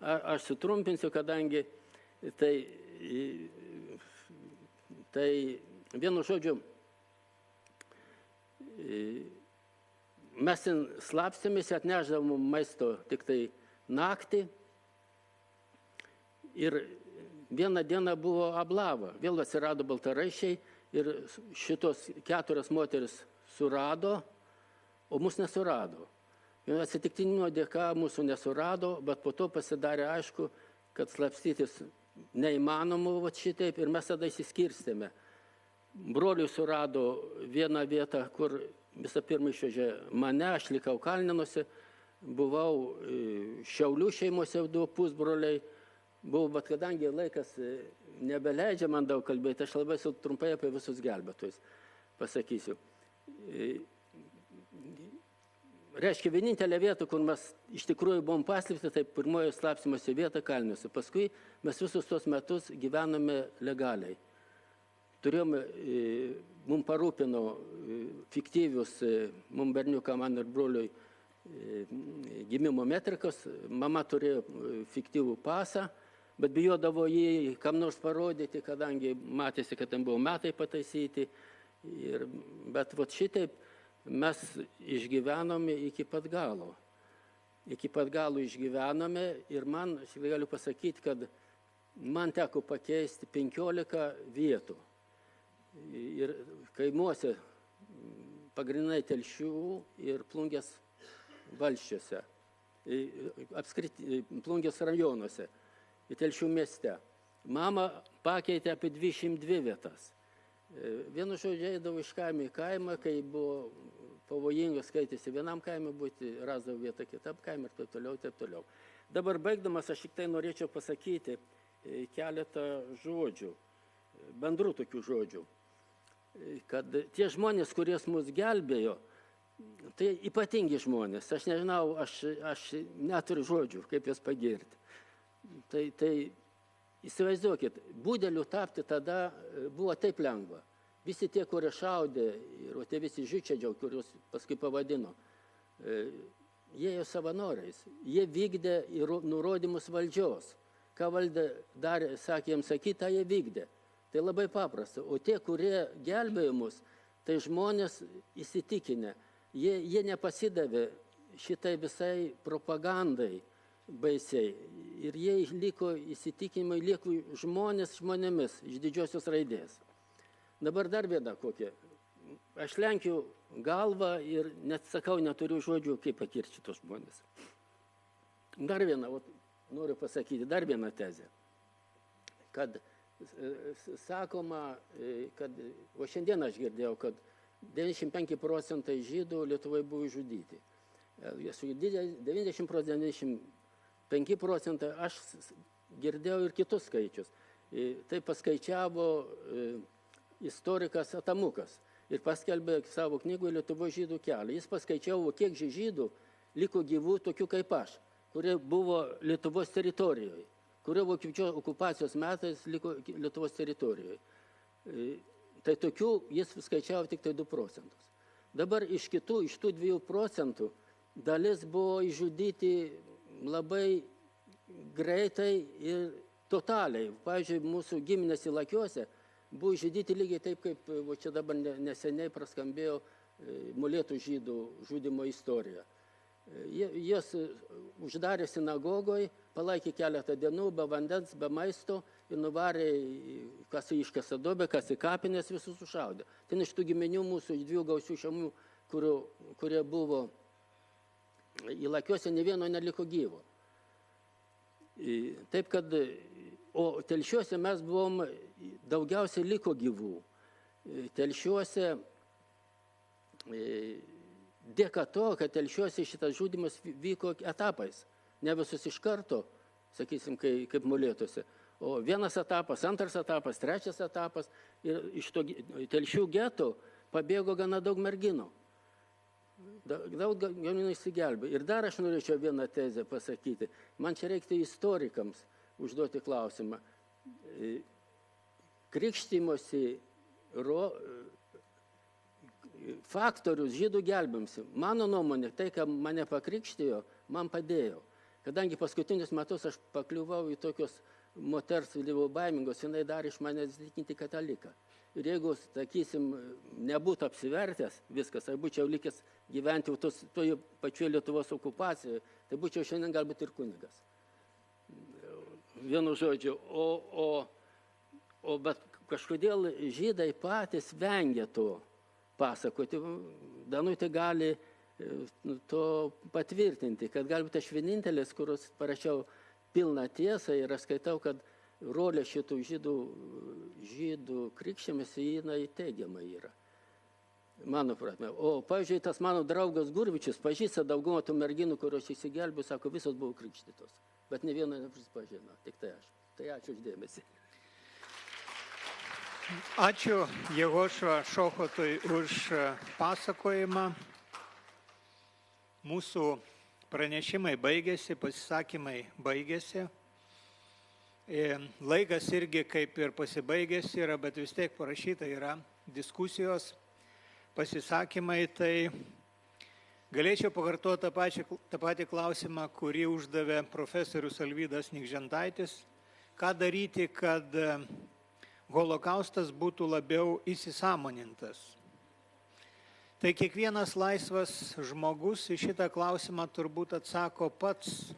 Aš sutrumpinsiu, kadangi tai vienu žodžiu, mes slapstėmės, atnešdavom maisto tik tai naktį ir vieną dieną buvo ablava. Vėl atsirado baltaraiščiai ir šitos 4 moteris surado, o mus nesurado. Atsitiktinumo dėka mūsų nesurado, bet po to pasidarė aišku, kad slapstytis neįmanoma šitaip ir mes tada įsiskirstėme. Broliui surado vieną vietą, kur visą pirmą išvežė mane, aš likau Kalninuose, buvau Šiaulių šeimose, 2 pusbroliai, bet kadangi laikas nebeleidžia man daug kalbėti, aš labai trumpai apie visus gelbėtojus pasakysiu. Reiškia, vienintelė vieta, kur mes iš tikrųjų buvom paslėpti, tai pirmoji slapstymosi vieta Kalniuose. Paskui mes visus tos metus gyvenome legaliai. Turėjome, mums parūpino fiktyvius, mums berniuką, man ir broliui, gimimo metrikas, mama turėjo fiktyvų pasą, bet bijodavo jį kam nors parodyti, kadangi matėsi, kad ten buvo metai pataisyti. Bet šitaip mes išgyvenome iki pat galo. Iki pat galo išgyvenome ir man, aš galiu pasakyti, kad man teko pakeisti 15 vietų. Ir kaimuose, pagrindinai Telšių ir Plungės valsčiuose, Plungės rajonuose, Telšių mieste. Mama pakeitė apie 202 vietas. Vienu žodžiu, eidavau iš kaimo į kaimą, kai buvo pavojingas, skaitėsi vienam kaimui būti, rasdavau vietą kitam kaimui ir taip toliau. Dabar baigdamas aš tik tai norėčiau pasakyti keletą žodžių, bendrų tokių žodžių, kad tie žmonės, kurie mus gelbėjo, tai ypatingi žmonės. Aš nežinau, aš neturiu žodžių, kaip jas pagirti. Tai įsivaizduokit, budeliu tapti tada buvo taip lengva. Visi tie, kurie šaudė, ir tie visi žydčiadžiai, kuriuos paskui pavadino, jie jau savanoriais. Jie vykdė nurodymus valdžios. Ką valdė darė, sakė jiems sakyti, tą jie vykdė. Tai labai paprasta. O tie, kurie gelbėjo mus, tai žmonės įsitikinę. Jie nepasidavė šitai visai propagandai baisiai. Ir jie liko įsitikinimai, liko žmonėmis iš didžiosios raidės. Dabar dar viena kokia. Aš lenkiu galvą ir net sakau, neturiu žodžių, kaip pakirti šitos žmonės. Dar viena, noriu pasakyti, dar vieną tezę. Kad sakoma, kad, o šiandien aš girdėjau, kad 95% žydų Lietuvoje buvo žudyti. 90%, 95%, aš girdėjau ir kitus skaičius. Tai paskaičiavo istorikas Atamukas ir paskelbė savo knygoje Lietuvos žydų kelią. Jis paskaičiavo, kiek žydų liko gyvų tokių kaip aš, kurie buvo Lietuvos teritorijoje, kurie vokiečių okupacijos metais liko Lietuvos teritorijoje. Tai tokių jis skaičiavo tik tai 2 procentus. Dabar iš tų 2 procentų dalis buvo išžudyti labai greitai ir totaliai. Pavyzdžiui, mūsų giminės Ilakiuose buvo išžudyti lygiai taip, kaip čia dabar neseniai praskambėjo molėtų žydų žudimo istorija. Jos uždarė sinagogoje, palaikė keletą dienų be vandens, be maisto ir nuvarė, kas į iškasą duobę, kas į kapinės, visus sušaudė. Ten iš tų giminių mūsų 2 gausių šeimų, kurie buvo Ilakiuose, nė vieno neliko gyvo. Taip kad, o Telšiuose mes buvom, daugiausiai liko gyvų. Telšiuose, dėka to, kad Telšiuose šitas žudymas vyko etapais, ne visus iš karto, sakysim, kaip molėtuose, o vienas etapas, antras etapas, trečias etapas, ir iš to Telšių geto pabėgo gana daug merginų. Daug jaunų įsigelbė. Ir dar aš norėčiau vieną tezę pasakyti. Man čia reiktų istorikams užduoti klausimą. Krikštymosi faktorius žydų gelbėjimas. Mano nuomonė, tai, ką mane pakrikštijo, man padėjo. Kadangi paskutinius metus aš pakliuvau į tokios moters baimingos, jinai darė iš manęs tikinti kataliką. Ir jeigu, sakysim, nebūtų apsivertęs viskas, tai būčiau likęs gyventi toje pačioje Lietuvos okupacijoje, tai būčiau šiandien galbūt ir kunigas. Vienu žodžiu, bet kažkodėl žydai patys vengia to pasakoti. Danutė gali to patvirtinti, kad galbūt aš vienintelis, kuris parašiau pilną tiesą ir aš skaitau, kad rolė šitų žydų krikščiamis jinai teigiama yra, mano prasme. O, pavyzdžiui, tas mano draugas Gurvičius pažįsta daugumą tų merginų, kurios įsigelbėjo, sako, visos buvo krikštytos, bet ne viena neprisipažino, tik tai aš. Tai ačiū uždėmesi. Ačiū Jehošua Šochotui už pasakojimą. Mūsų pranešimai baigėsi, pasisakymai baigėsi. Laikas irgi kaip ir pasibaigęs yra, bet vis tiek parašyta yra diskusijos, pasisakymai. Tai galėčiau pakartoti tą patį klausimą, kurį uždavė profesorius Alvydas Nikžentaitis. Ką daryti, kad holokaustas būtų labiau įsisąmonintas? Tai kiekvienas laisvas žmogus į šitą klausimą turbūt atsako pats.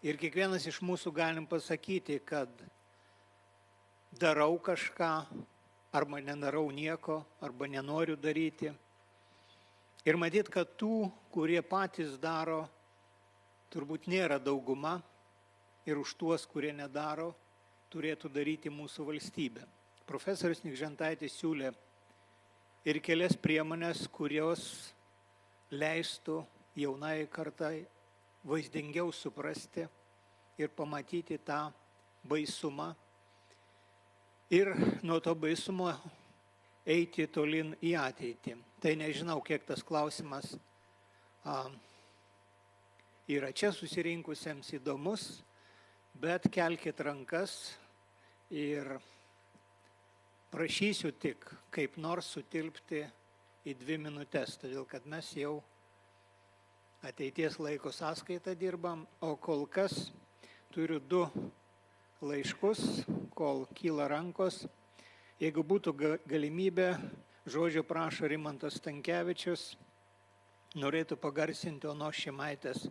Ir kiekvienas iš mūsų galim pasakyti, kad darau kažką, arba nedarau nieko, arba nenoriu daryti. Ir matyt, kad tų, kurie patys daro, turbūt nėra dauguma. Ir už tuos, kurie nedaro, turėtų daryti mūsų valstybė. Profesorius Nikžentaitis siūlė ir kelias priemonės, kurios leistų jaunai kartai vaizdingiau suprasti ir pamatyti tą baisumą ir nuo to baisumo eiti tolin į ateitį. Tai nežinau, kiek tas klausimas yra čia susirinkusiems įdomus, bet kelkit rankas ir prašysiu tik kaip nors sutilpti į 2 minutės, todėl kad mes jau ateities laiko sąskaitą dirbam, o kol kas turiu 2 laiškus, kol kyla rankos. Jeigu būtų galimybė, žodžio prašo Rimantas Stankevičius, norėtų pagarsinti Onos Šimaitės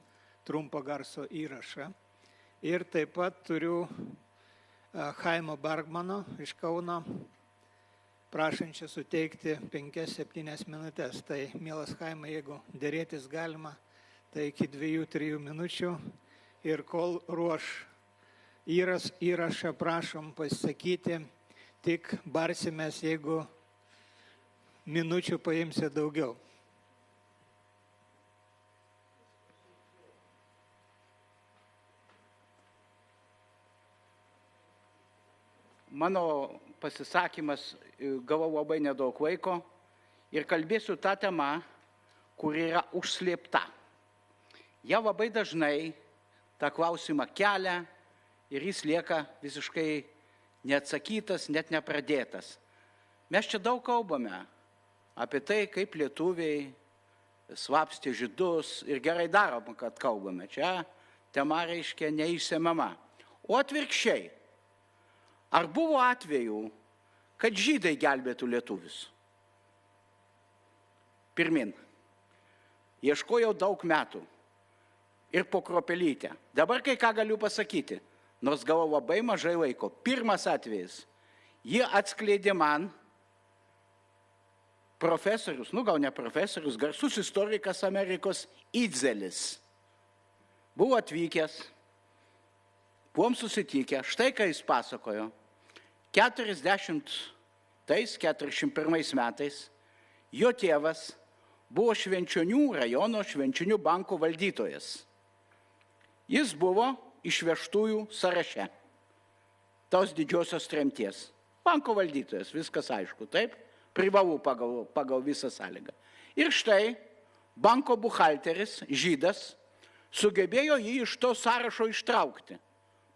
trumpo garso įrašą. Ir taip pat turiu Chaimo Bergmano iš Kauno, prašančią suteikti 5-7 minutės. Tai, mielas Chaimai, jeigu dėrėtis galima, tai iki 2-3 minučių. Ir kol ruoš įrašą, prašom pasisakyti, tik barsimės, jeigu minučių paimsi daugiau. mano pasisakymas, gavau labai nedaug laiko ir kalbėsiu tą temą, kur yra užslėpta. Jie labai dažnai tą klausimą kelia ir jis lieka visiškai neatsakytas, net nepradėtas. Mes čia daug kalbame apie tai, kaip lietuviai slapstė žydus ir gerai darom, kad kalbame. Čia tema reiškia neišsemiama. O atvirkščiai, ar buvo atvejų, kad žydai gelbėtų lietuvius? Pirmin. Ieškojau daug metų ir po kropelytę. Dabar kai ką galiu pasakyti, nors gavau labai mažai laiko. Pirmas atvejis. Jį atskleidė man profesorius, gal ne profesorius, garsus istorikas Amerikos Idzelis. Buvo atvykęs, buvom susitikę, štai ką jis pasakojo. 41 metais jo tėvas buvo Švenčionių rajono Švenčionių banko valdytojas. Jis buvo išvežtųjų sąraše, tos didžiosios tremties. Banko valdytojas, viskas aišku, taip? Privalu pagal visą sąlygą. Ir štai banko buhalteris, žydas, sugebėjo jį iš to sąrašo ištraukti,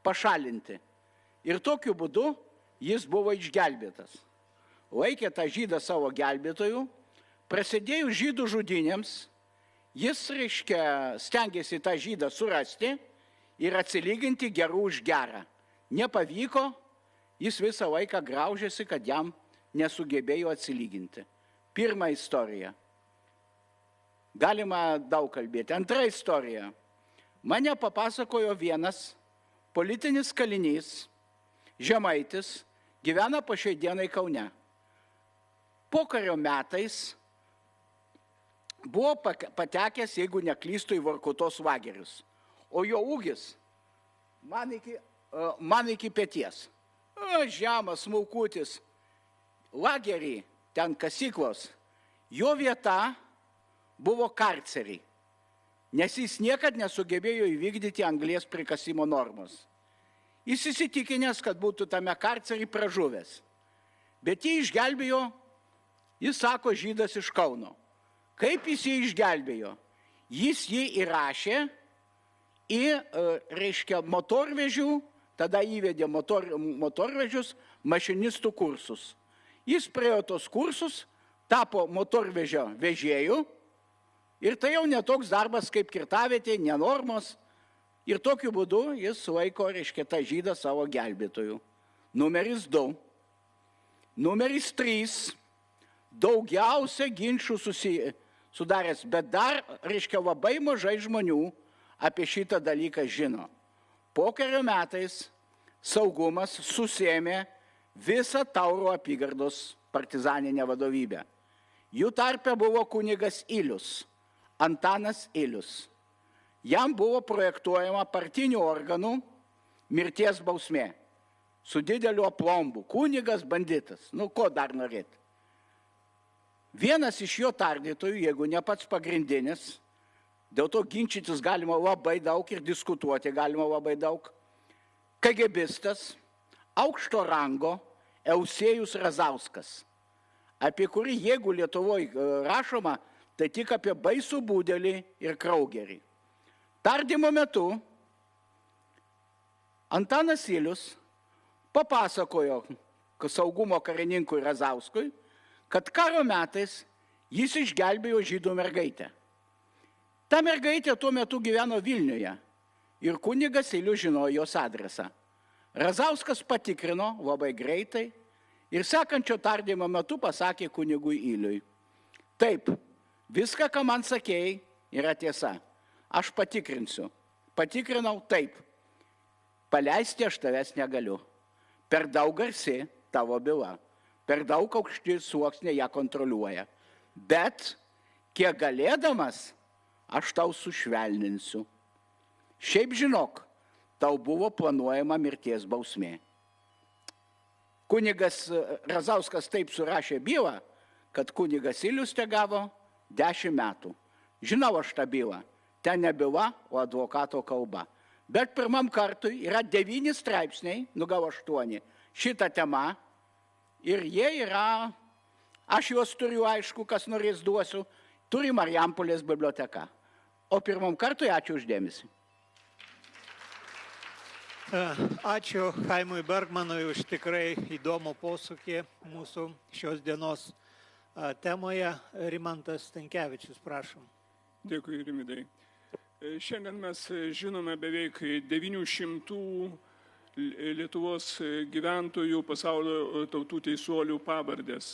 pašalinti. Ir tokiu būdu jis buvo išgelbėtas. Laikė tą žydą savo gelbėtojų, prasidėjus žydų žudynėms, jis, stengėsi tą žydą surasti ir atsilyginti gerų už gerą. Nepavyko, jis visą laiką graužėsi, kad jam nesugebėjo atsilyginti. Pirma istorija. Galima daug kalbėti. Antra istorija. Mane papasakojo vienas politinis kalinys, žemaitis, gyvena po šiai dienai Kaune. Pokario metais buvo patekęs, jeigu neklystų, į Vorkutos lagerius. O jo ūgis man iki peties. Žemas, smulkutis. Lagerį, ten kasyklos, jo vieta buvo karceriai, nes jis niekad nesugebėjo įvykdyti anglies prikasimo normos. Jis įsitikinęs, kad būtų tame karcerį pražuvęs. Bet jį išgelbėjo, jis sako, žydas iš Kauno. Kaip jis jį išgelbėjo? Jis jį įrašė į, motorvežių, tada įvedė motorvežius, mašinistų kursus. Jis praėjo tos kursus, tapo motorvežio vežėjų ir tai jau netoks darbas kaip kirtavietė, nenormos. Ir tokiu būdu jis laiko, tą žydą savo gelbėtojų. Numeris 2. Numeris 3. Daugiausia ginčių sudaręs, bet dar, labai mažai žmonių apie šitą dalyką žino. Pokario metais saugumas susėmė visą Tauro apygardos partizaninę vadovybę. Jų tarpe buvo kunigas Ilius, Antanas Ilius. Jam buvo projektuojama partinių organų mirties bausmė. Su dideliu aplombu. Kunigas banditas. Ko dar norėti? Vienas iš jo tardytojų, jeigu ne pats pagrindinis, dėl to ginčytis galima labai daug ir diskutuoti galima labai daug, KGBistas, aukšto rango Eusėjus Razauskas, apie kurį, jeigu Lietuvoje rašoma, tai tik apie baisų būdelį ir kraugerį. Tardymo metu Antanas Ilius papasakojo saugumo karininkui Razauskui, kad karo metais jis išgelbėjo žydų mergaitę. Ta mergaitė tuo metu gyveno Vilniuje ir kunigas Ilius žinojo jos adresą. Razauskas patikrino labai greitai ir sekančio tardymo metu pasakė kunigui Iliui: taip, viską, ką man sakėjai, yra tiesa. Aš patikrinsiu. Patikrinau, taip. Paleisti aš tavęs negaliu. Per daug garsi tavo byla. Per daug aukšti sluoksniai ją kontroliuoja. Bet, kiek galėdamas, aš tau sušvelninsiu. Šiaip žinok, tau buvo planuojama mirties bausmė. Kunigas Razauskas taip surašė bylą, kad kunigas Ilius te gavo 10 metų. Žinau aš tą bylą. Ten ne byla, o advokato kalba. Bet pirmam kartui yra 9 straipsniai, gal 8, šitą temą ir jie yra, aš juos turiu, aišku, kas norės duosiu, turi Marijampolės biblioteka. O pirmam kartui ačiū uždėmesį. Ačiū Chaimui Bergmanui už tikrai įdomų posūkį mūsų šios dienos temoje. Rimantas Stankevičius, prašom. Dėkui, Rimidai. Šiandien mes žinome beveik 900 Lietuvos gyventojų pasaulio tautų teisuolių pavardės.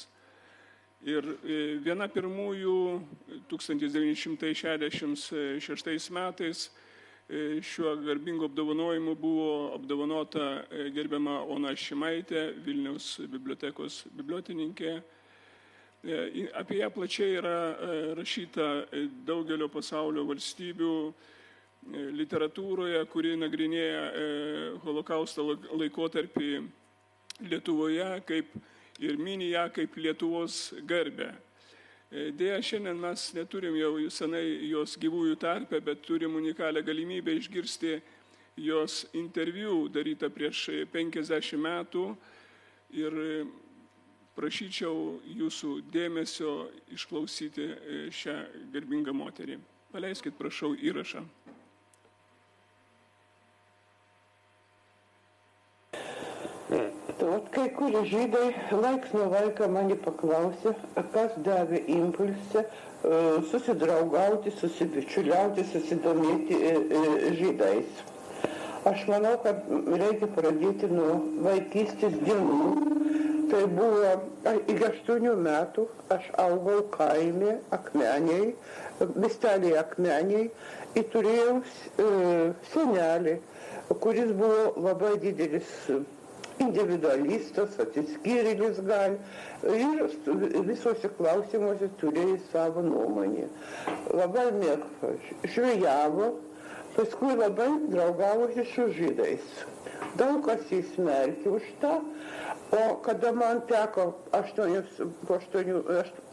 Ir viena pirmųjų 1966 metais šiuo garbingu apdovanojimu buvo apdovanota gerbiama Ona Šimaitė, Vilniaus bibliotekos bibliotininkė. Apie ją plačiai yra rašyta daugelio pasaulio valstybių literatūroje, kuri nagrinėja holokausto laikotarpį Lietuvoje ir mini ją kaip Lietuvos garbę. Deja, šiandien mes neturim jau senai jos gyvųjų tarpe, bet turim unikalią galimybę išgirsti jos interviu darytą prieš 50 metų ir prašyčiau jūsų dėmesio išklausyti šią garbingą moterį. Paleiskit, prašau, įrašą. Vat kai kurie žydai laiks nuo laiko mane paklausė, kas davė impulsą susidraugauti, susibičiuliauti, susidomėti žydais. Aš manau, kad reikia pradėti nuo vaikystės dienų. Tai buvo iki 8 metų, aš augau kaime Akmeniai, miestelėje Akmeniai, ir turėjau senelį, kuris buvo labai didelis individualistas, atsiskyrėlis gali ir visuose klausimuose turėjo savo nuomonę. Labai mėgsta, žvejavo, paskui labai draugavosi su žydais. Daug kas jį smerkė už tą, o kada man teko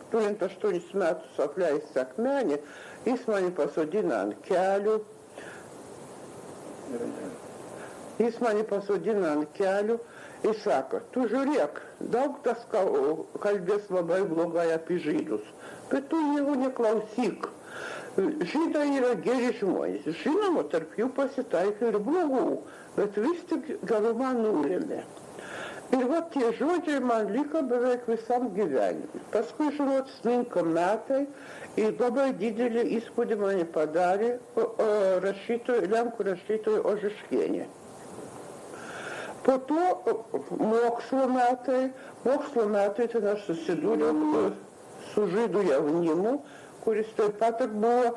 turint 8 metus apleisti Akmenį, jis mane pasodino ant kelių. Ir sako, tu žiūrėk, daug tas kalbės labai blogai apie žydus, bet tu jų neklausyk. Žydai yra geri žmonės, žinoma, tarp jų pasitaikė ir blogų, bet vis tik galuma nulėmė. Ir va tie žodžiai man liko beveik visam gyvenimui. Paskui, žinot, slinko metai ir labai didelį įspūdį mane padarė lenkų rašytoja Ožiškienė. Po to mokslo metai ten aš susidūriau su žydų jaunimu, kuris taip pat buvo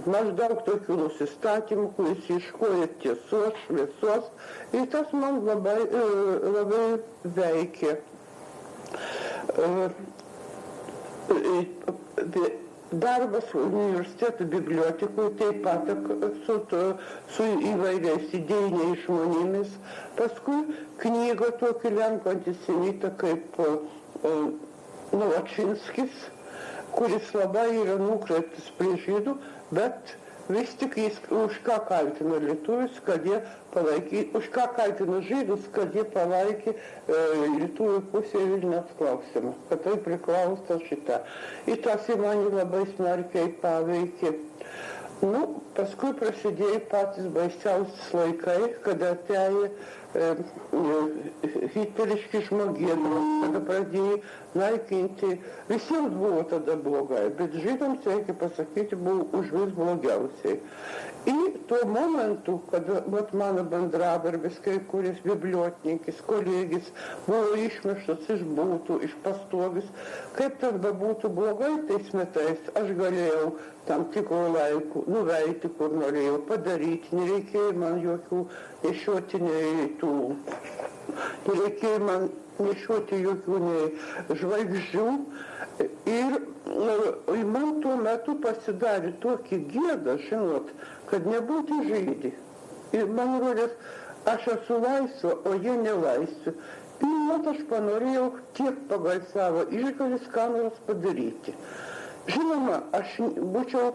maždaug tokių nusistatymų, kuris ieškojo tiesos, šviesos, ir tas man labai veikė. Darbas universiteto bibliotekoje taip pat su įvairiais idėjiniais žmonėmis. Paskui knygą tokį lenkų antisemitą kaip Novačinskis, kuris labai yra nukreiptas prie žydų, bet vis tik jis už ką kaltino lietuvius, kad jie palaikė, už ką kaltino žydus, kad jie palaikė lietuvių pusėje Vilniaus klausimą, kad tai priklauso šitą. Ir tas į mane labai smarkiai paveikė. Paskui prasidėjo patys baisiausias laikai, kada atėjo hitleriški žmogėdai, kada pradėjo naikinti. Visiems buvo tada blogai, bet žydams, reikia pasakyti, buvo užvis blogiausiai. Ir tuo momentu, kada mano bendradarbis, kai kuris bibliotininkis, kolegis, buvo išmeštas iš būtų, iš pastogis, kaip ten bebūtų blogai tais metais, aš galėjau tam tikro laikų nuveikti, kur norėjau padaryti, nereikėjo man jokių nešioti jokių žvaigždžių. Ir man tuo metu pasidarė tokį gėdą, žinot, kad nebūtų žydai. Ir man rodės, aš esu laisva, o jie nelaisvi. Ir aš panorėjau tiek pagal savo išgales ką nors padaryti. Žinoma, aš būčiau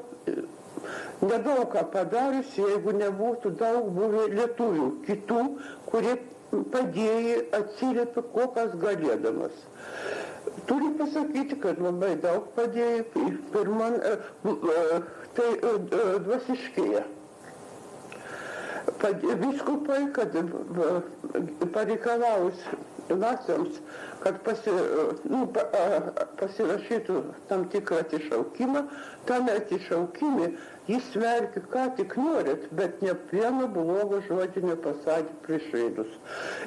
nedaug ką padariusi, jeigu nebūtų daug buvę lietuvių, kitų, kurie padėjai, atsiliepi, kokias galėdamas. Turiu pasakyti, kad labai daug padėjai. Pirma, tai dvasiškėja. Vyskupai, kad pareikalaus naciams, kad pasirašytų tam tikrą atišaukimą, tame atišaukime jis verkė, ką tik norit, bet ne vieno blogo žodžio nepasakė prieš žydus.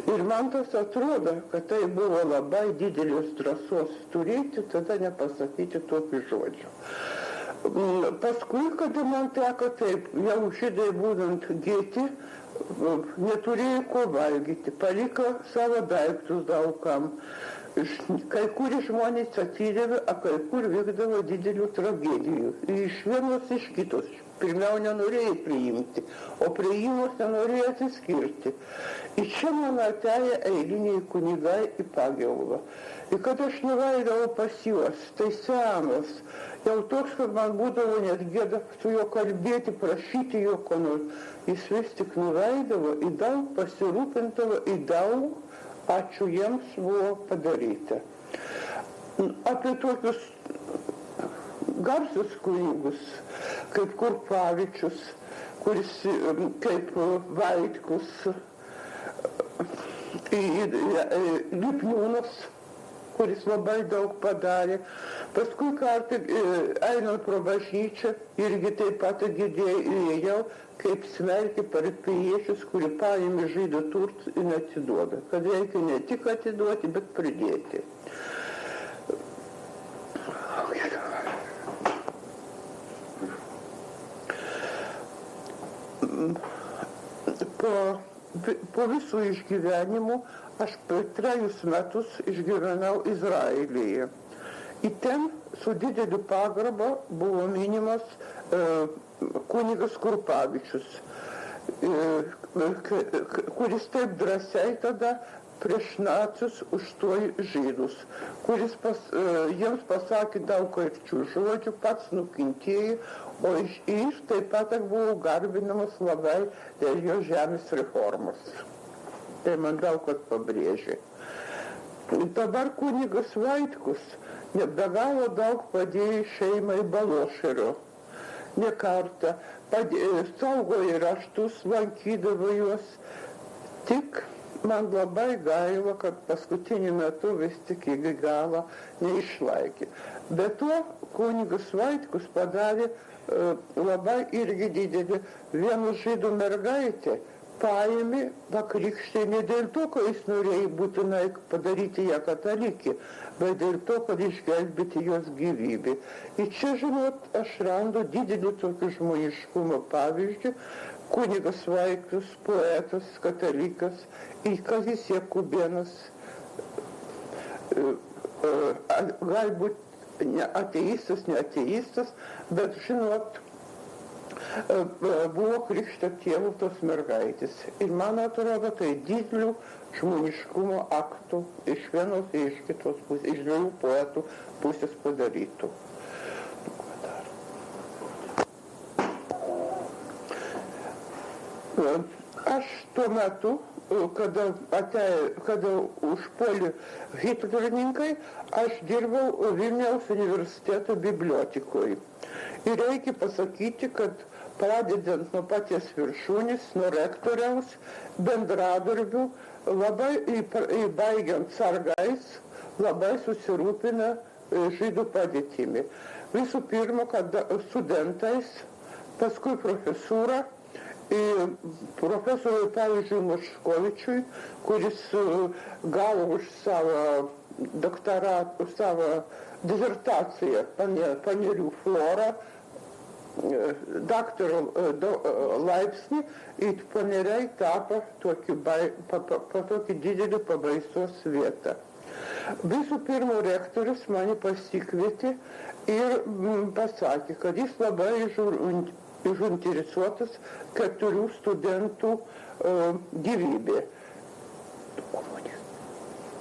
Ir man tas atrodo, kad tai buvo labai didelės drąsos turėti, tada nepasakyti tokių žodžių. Paskui, kada man teko taip, jau žydai būnant gėti, neturėjo ko valgyti, paliko savo daiktus daugam. Kai kuri žmonės atsidavė, o kai kur vykdavo didelių tragedijų. Iš vienos iš kitos. Pirmiau nenorėjo priimti, o priimus nenorėjo atsiskirti. Ir čia man atėjo eiliniai kunigai į Pagelvą. Ir kad aš nuvaidavau pas juos, tai senas, jau toks, kad man būdavo net gėda su juo kalbėti, prašyti jo ko nors. Jis vis tik nuvaidavo, į daug pasirūpintavo, į daug, ačiū jiems, buvo padaryta. Apie tokius garsius kunigus, kaip Kurpavičius, kuris kaip Vaitkus, Lipniūnas, kuris labai daug padarė. Paskui kartą, einant pro bažnyčią, irgi taip pat girdėjau, kaip smerkė parapijiečius, kurie paėmė žydų turtus ir neatiduoda. Kad reikia ne tik atiduoti, bet pridėti. Po visų išgyvenimų aš per 3 metus išgyvenau Izraelyje. Ir ten su dideliu pagarba buvo minimas kunigas Kurpavičius, kuris taip drąsiai tada prieš nacius užstojo žydus, kuris jiems pasakė daug karčių žodžių, pats nukentėjo, o jis taip pat buvo garbinamas labai dėl jo žemės reformos. Tai man daug kad pabrėžė. Dabar kunigas Vaitkus be galo daug padėjo šeimai Balošerio. Ne kartą saugojo raštus, lankydavo juos. Tik man labai gaila, kad paskutiniu metu vis tik iki galo neišlaikė. Be to, kunigas Vaitkus padarė labai irgi didelį. Vienu žydų mergaitę paėmė, pakrikštė ne dėl to, kad jis norėjo būtinai padaryti ją katalikį, bet dėl to, kad išgelbėti jos gyvybę. Ir čia, žinot, aš randu didelį tokį žmoniškumo pavyzdžių. Kunigas Vaitkus, poetas, katalikas, ir Kazys Jakubėnas, galbūt ne ateistas, bet, žinot, buvo krikšto tėvų tos mergaitės. Ir man atrodo, tai didelių žmoniškumo aktų iš vienos ir iš kitos pusės, iš dviejų poetų pusės padarytų. Aš tuo metu, kada užpuolė hitlerininkai, aš dirbau Vilniaus universiteto bibliotekoje. Ir reikia pasakyti, kad pradedant nuo paties viršūnės, nuo rektoriaus, bendradarbių, labai baigiant sargais, labai susirūpina žydų padėtimi. Visų pirma, kad studentais, paskui profesūra, profesoriui, pavyzdžiui, Moškovičiui, kuris gavo už savo doktoratą, už savo disertaciją Panerių florą, daktaro laipsnį, ir Paneriai tapo tokį didelį pabaisos vietą. Visų pirma, rektorius mane pasikvietė ir pasakė, kad jis labai užinteresuotas 4 studentų gyvybė.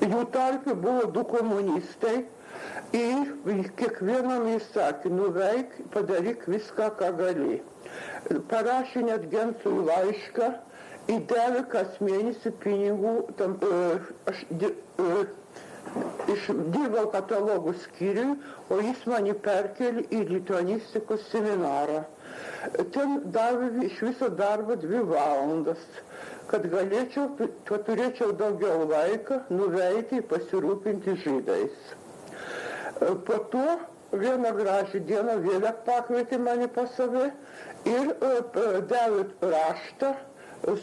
Jų tarpe buvo 2 komunistai ir kiekvienam jis sakė, nuveik, padaryk viską, ką gali. Parašė net Gensui laišką įdavė kas mėnesį pinigų, aš dirbau katalogų skyriui, o jis mane perkelė į lituanistikos seminarą. Ten davė iš viso darbo 2 valandas, kad turėčiau daugiau laiko nuveikti ir pasirūpinti žydais. Po to vieną gražią dieną vėl pakvietė mane pas save ir davė raštą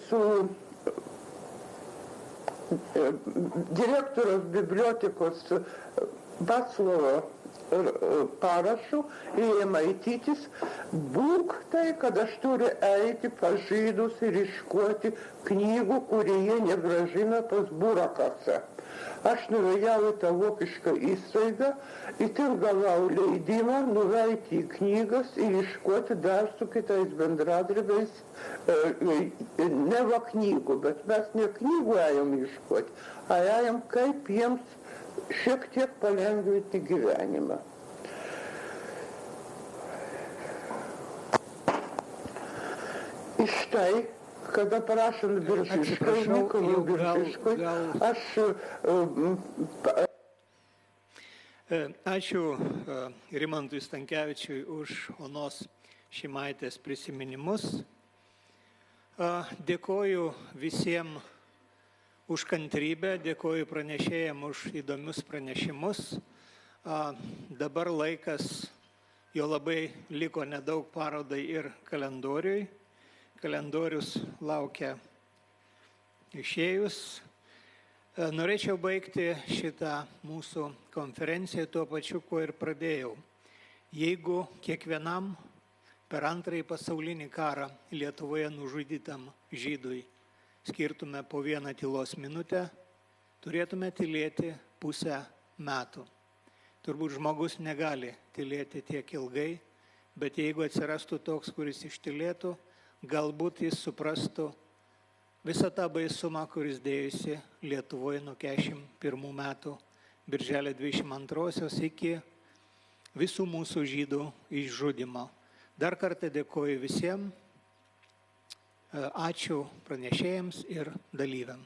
su direktoriaus bibliotekos Vaclovo parašu ir maitytis, būk tai, kad aš turiu eiti pas žydus ir iškuoti knygų, kurie jie negrąžina pas Burakasą. Aš nuvažiavau į tą vokišką įstaigą, ir ten gavau leidimą nuveikti į knygas ir iškuoti dar su kitais bendradarbiais, ne va knygų, bet mes ne knygų ėjom iškuoti, o ėjom kaip jiems šiek tiek palengvinti gyvenimą. Iš tai, kada prašant Biržiškai, Mykolui Biržiškui, aš... Ačiū Rimantui Stankevičiui už Onos Šimaitės prisiminimus. Dėkoju visiems už kantrybę, dėkoju pranešėjams už įdomius pranešimus. Dabar laikas, jo labai liko nedaug parodai ir kalendoriui. Kalendorius laukia išėjus. Norėčiau baigti šitą mūsų konferenciją tuo pačiu, kuo ir pradėjau. Jeigu kiekvienam per Antrąjį pasaulinį karą Lietuvoje nužudytam žydui skirtume po 1 tylos minutę, turėtume tylėti pusę metų. Turbūt žmogus negali tylėti tiek ilgai, bet jeigu atsirastų toks, kuris ištylėtų, galbūt jis suprastų visą tą baisumą, kuris dėjusi Lietuvoje nuo 41 metų birželio 22-osios iki visų mūsų žydų išžudymo. Dar kartą dėkoju visiems. Ačiū pranešėjams ir dalyviams.